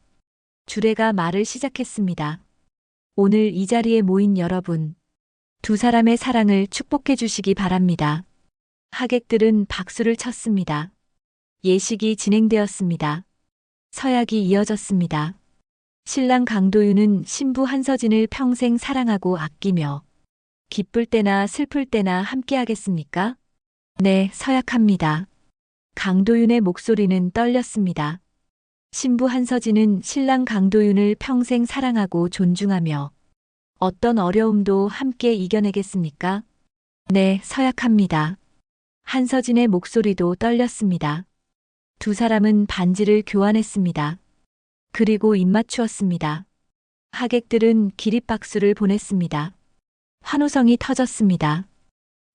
주례가 말을 시작했습니다. 오늘 이 자리에 모인 여러분, 두 사람의 사랑을 축복해 주시기 바랍니다. 하객들은 박수를 쳤습니다. 예식이 진행되었습니다. 서약이 이어졌습니다. 신랑 강도윤은 신부 한서진을 평생 사랑하고 아끼며 기쁠 때나 슬플 때나 함께하겠습니까? 네, 서약합니다. 강도윤의 목소리는 떨렸습니다. 신부 한서진은 신랑 강도윤을 평생 사랑하고 존중하며 어떤 어려움도 함께 이겨내겠습니까? 네, 서약합니다. 한서진의 목소리도 떨렸습니다. 두 사람은 반지를 교환했습니다. 그리고 입맞추었습니다. 하객들은 기립박수를 보냈습니다. 환호성이 터졌습니다.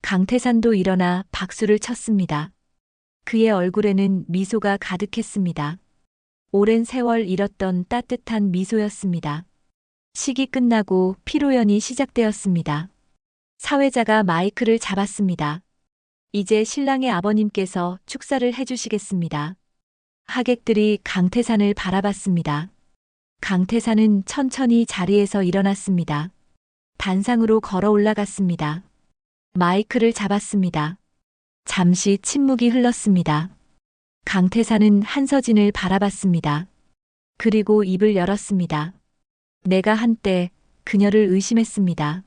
강태산도 일어나 박수를 쳤습니다. 그의 얼굴에는 미소가 가득했습니다. 오랜 세월 잃었던 따뜻한 미소였습니다. 식이 끝나고 피로연이 시작되었습니다. 사회자가 마이크를 잡았습니다. 이제 신랑의 아버님께서 축사를 해주시겠습니다. 하객들이 강태산을 바라봤습니다. 강태산은 천천히 자리에서 일어났습니다. 단상으로 걸어 올라갔습니다. 마이크를 잡았습니다. 잠시 침묵이 흘렀습니다. 강태산은 한서진을 바라봤습니다. 그리고 입을 열었습니다. 내가 한때 그녀를 의심했습니다.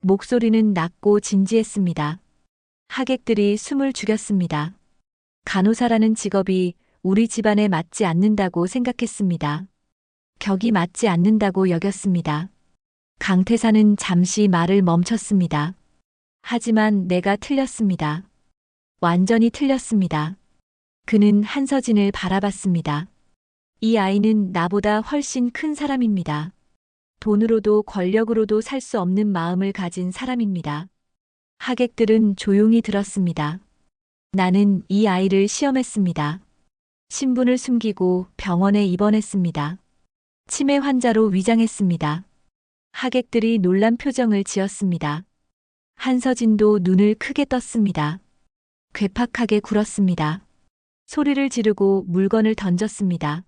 목소리는 낮고 진지했습니다. 하객들이 숨을 죽였습니다. 간호사라는 직업이 우리 집안에 맞지 않는다고 생각했습니다. 격이 맞지 않는다고 여겼습니다. 강태사는 잠시 말을 멈췄습니다. 하지만 내가 틀렸습니다. 완전히 틀렸습니다. 그는 한서진을 바라봤습니다. 이 아이는 나보다 훨씬 큰 사람입니다. 돈으로도 권력으로도 살 수 없는 마음을 가진 사람입니다. 하객들은 조용히 들었습니다. 나는 이 아이를 시험했습니다. 신분을 숨기고 병원에 입원했습니다. 치매 환자로 위장했습니다. 하객들이 놀란 표정을 지었습니다. 한서진도 눈을 크게 떴습니다. 괴팍하게 굴었습니다. 소리를 지르고 물건을 던졌습니다.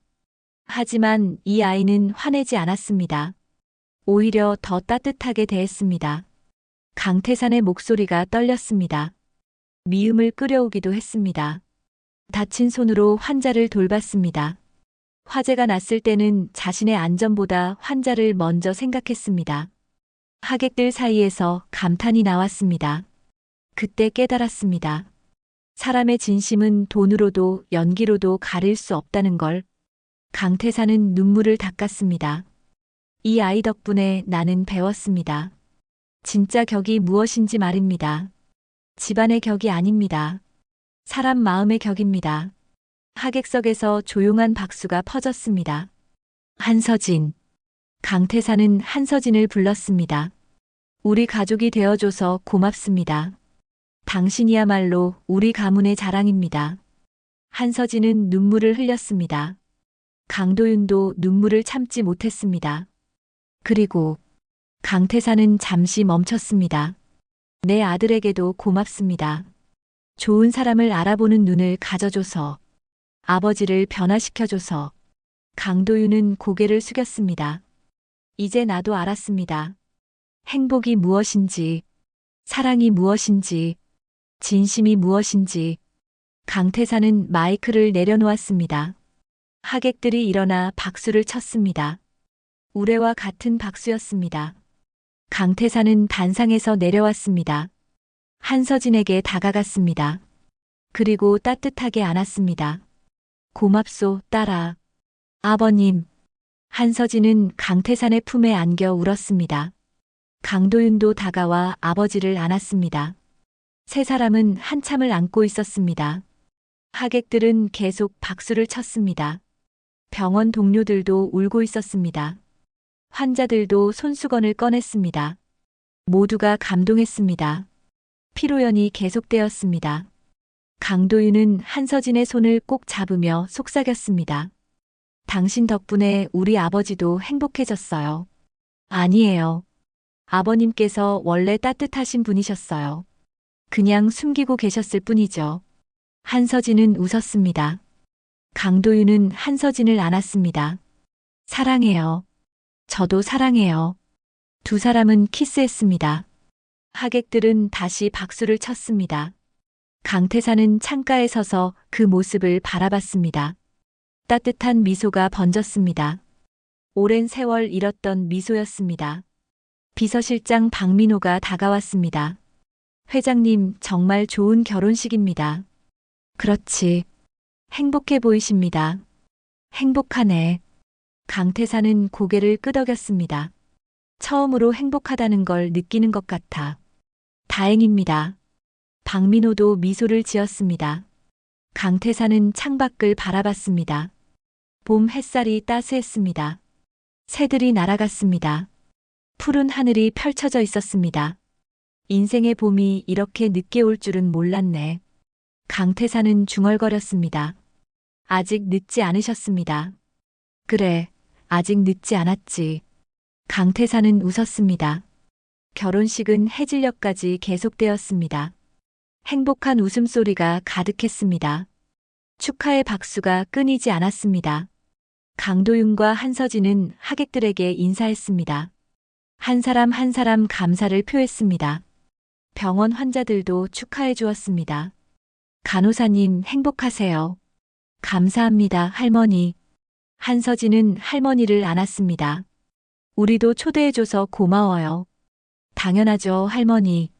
하지만 이 아이는 화내지 않았습니다. 오히려 더 따뜻하게 대했습니다. 강태산의 목소리가 떨렸습니다. 미움을 끓여오기도 했습니다. 다친 손으로 환자를 돌봤습니다. 화재가 났을 때는 자신의 안전보다 환자를 먼저 생각했습니다. 하객들 사이에서 감탄이 나왔습니다. 그때 깨달았습니다. 사람의 진심은 돈으로도 연기로도 가릴 수 없다는 걸. 강태산은 눈물을 닦았습니다. 이 아이 덕분에 나는 배웠습니다. 진짜 격이 무엇인지 말입니다. 집안의 격이 아닙니다. 사람 마음의 격입니다. 하객석에서 조용한 박수가 퍼졌습니다. 한서진. 강태사는 한서진을 불렀습니다. 우리 가족이 되어줘서 고맙습니다. 당신이야말로 우리 가문의 자랑입니다. 한서진은 눈물을 흘렸습니다. 강도윤도 눈물을 참지 못했습니다. 그리고 강태사는 잠시 멈췄습니다. 내 아들에게도 고맙습니다. 좋은 사람을 알아보는 눈을 가져줘서, 아버지를 변화시켜줘서. 강도윤은 고개를 숙였습니다. 이제 나도 알았습니다. 행복이 무엇인지, 사랑이 무엇인지, 진심이 무엇인지. 강태사는 마이크를 내려놓았습니다. 하객들이 일어나 박수를 쳤습니다. 우레와 같은 박수였습니다. 강태사는 단상에서 내려왔습니다. 한서진에게 다가갔습니다. 그리고 따뜻하게 안았습니다. 고맙소, 딸아. 아버님. 한서진은 강태산의 품에 안겨 울었습니다. 강도윤도 다가와 아버지를 안았습니다. 세 사람은 한참을 안고 있었습니다. 하객들은 계속 박수를 쳤습니다. 병원 동료들도 울고 있었습니다. 환자들도 손수건을 꺼냈습니다. 모두가 감동했습니다. 피로연이 계속되었습니다. 강도윤은 한서진의 손을 꼭 잡으며 속삭였습니다. 당신 덕분에 우리 아버지도 행복해졌어요. 아니에요. 아버님께서 원래 따뜻하신 분이셨어요. 그냥 숨기고 계셨을 뿐이죠. 한서진은 웃었습니다. 강도윤은 한서진을 안았습니다. 사랑해요. 저도 사랑해요. 두 사람은 키스했습니다. 하객들은 다시 박수를 쳤습니다. 강태사는 창가에 서서 그 모습을 바라봤습니다. 따뜻한 미소가 번졌습니다. 오랜 세월 잃었던 미소였습니다. 비서실장 박민호가 다가왔습니다. 회장님, 정말 좋은 결혼식입니다. 그렇지. 행복해 보이십니다. 행복하네. 강태사는 고개를 끄덕였습니다. 처음으로 행복하다는 걸 느끼는 것 같아. 다행입니다. 박민호도 미소를 지었습니다. 강태사는 창밖을 바라봤습니다. 봄 햇살이 따스했습니다. 새들이 날아갔습니다. 푸른 하늘이 펼쳐져 있었습니다. 인생의 봄이 이렇게 늦게 올 줄은 몰랐네. 강태사는 중얼거렸습니다. 아직 늦지 않으셨습니다. 그래, 아직 늦지 않았지. 강태사는 웃었습니다. 결혼식은 해질녘까지 계속되었습니다. 행복한 웃음소리가 가득했습니다. 축하의 박수가 끊이지 않았습니다. 강도윤과 한서진은 하객들에게 인사했습니다. 한 사람 한 사람 감사를 표했습니다. 병원 환자들도 축하해 주었습니다. 간호사님 행복하세요. 감사합니다, 할머니. 한서진은 할머니를 안았습니다. 우리도 초대해줘서 고마워요. 당연하죠, 할머니.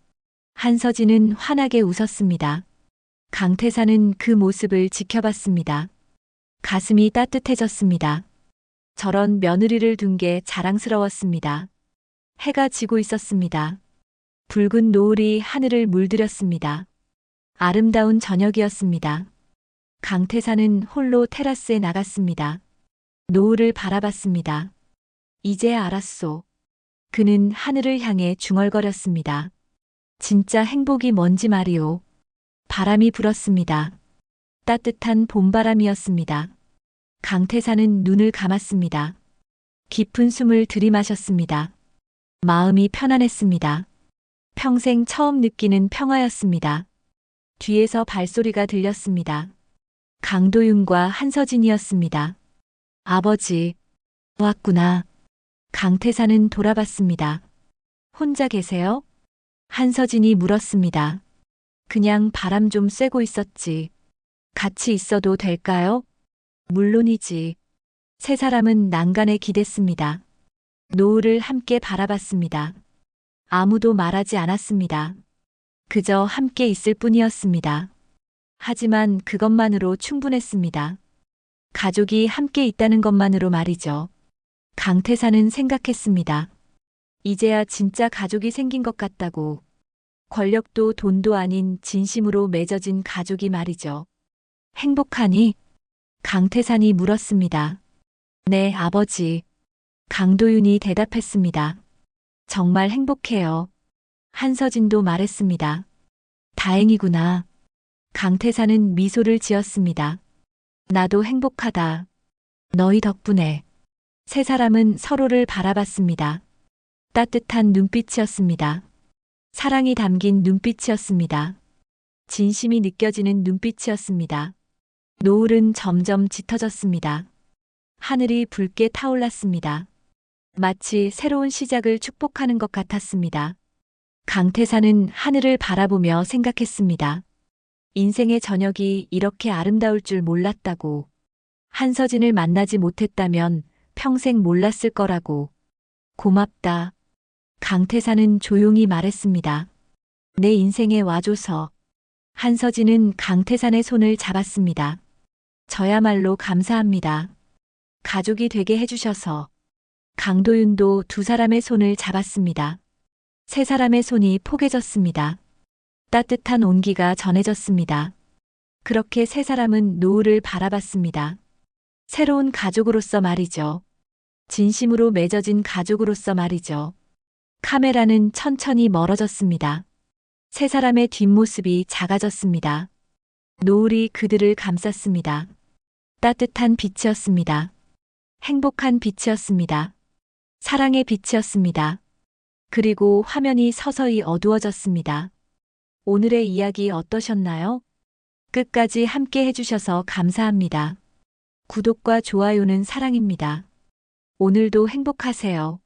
한서진은 환하게 웃었습니다. 강태사는 그 모습을 지켜봤습니다. 가슴이 따뜻해졌습니다. 저런 며느리를 둔 게 자랑스러웠습니다. 해가 지고 있었습니다. 붉은 노을이 하늘을 물들였습니다. 아름다운 저녁이었습니다. 강태사는 홀로 테라스에 나갔습니다. 노을을 바라봤습니다. 이제 알았소. 그는 하늘을 향해 중얼거렸습니다. 진짜 행복이 뭔지 말이오. 바람이 불었습니다. 따뜻한 봄바람이었습니다. 강태사는 눈을 감았습니다. 깊은 숨을 들이마셨습니다. 마음이 편안했습니다. 평생 처음 느끼는 평화였습니다. 뒤에서 발소리가 들렸습니다. 강도윤과 한서진이었습니다. 아버지, 왔구나. 강태사는 돌아봤습니다. 혼자 계세요? 한서진이 물었습니다. 그냥 바람 좀 쐬고 있었지. 같이 있어도 될까요? 물론이지. 세 사람은 난간에 기댔습니다. 노을을 함께 바라봤습니다. 아무도 말하지 않았습니다. 그저 함께 있을 뿐이었습니다. 하지만 그것만으로 충분했습니다. 가족이 함께 있다는 것만으로 말이죠. 강태사는 생각했습니다. 이제야 진짜 가족이 생긴 것 같다고. 권력도 돈도 아닌 진심으로 맺어진 가족이 말이죠. 행복하니? 강태산이 물었습니다. 네, 아버지. 강도윤이 대답했습니다. 정말 행복해요. 한서진도 말했습니다. 다행이구나. 강태산은 미소를 지었습니다. 나도 행복하다. 너희 덕분에. 세 사람은 서로를 바라봤습니다. 따뜻한 눈빛이었습니다. 사랑이 담긴 눈빛이었습니다. 진심이 느껴지는 눈빛이었습니다. 노을은 점점 짙어졌습니다. 하늘이 붉게 타올랐습니다. 마치 새로운 시작을 축복하는 것 같았습니다. 강태사는 하늘을 바라보며 생각했습니다. 인생의 저녁이 이렇게 아름다울 줄 몰랐다고. 한서진을 만나지 못했다면 평생 몰랐을 거라고. 고맙다. 강태사는 조용히 말했습니다. 내 인생에 와줘서. 한서진은 강태산의 손을 잡았습니다. 저야말로 감사합니다. 가족이 되게 해주셔서. 강도윤도 두 사람의 손을 잡았습니다. 세 사람의 손이 포개졌습니다. 따뜻한 온기가 전해졌습니다. 그렇게 세 사람은 노을을 바라봤습니다. 새로운 가족으로서 말이죠. 진심으로 맺어진 가족으로서 말이죠. 카메라는 천천히 멀어졌습니다. 세 사람의 뒷모습이 작아졌습니다. 노을이 그들을 감쌌습니다. 따뜻한 빛이었습니다. 행복한 빛이었습니다. 사랑의 빛이었습니다. 그리고 화면이 서서히 어두워졌습니다. 오늘의 이야기 어떠셨나요? 끝까지 함께 해주셔서 감사합니다. 구독과 좋아요는 사랑입니다. 오늘도 행복하세요.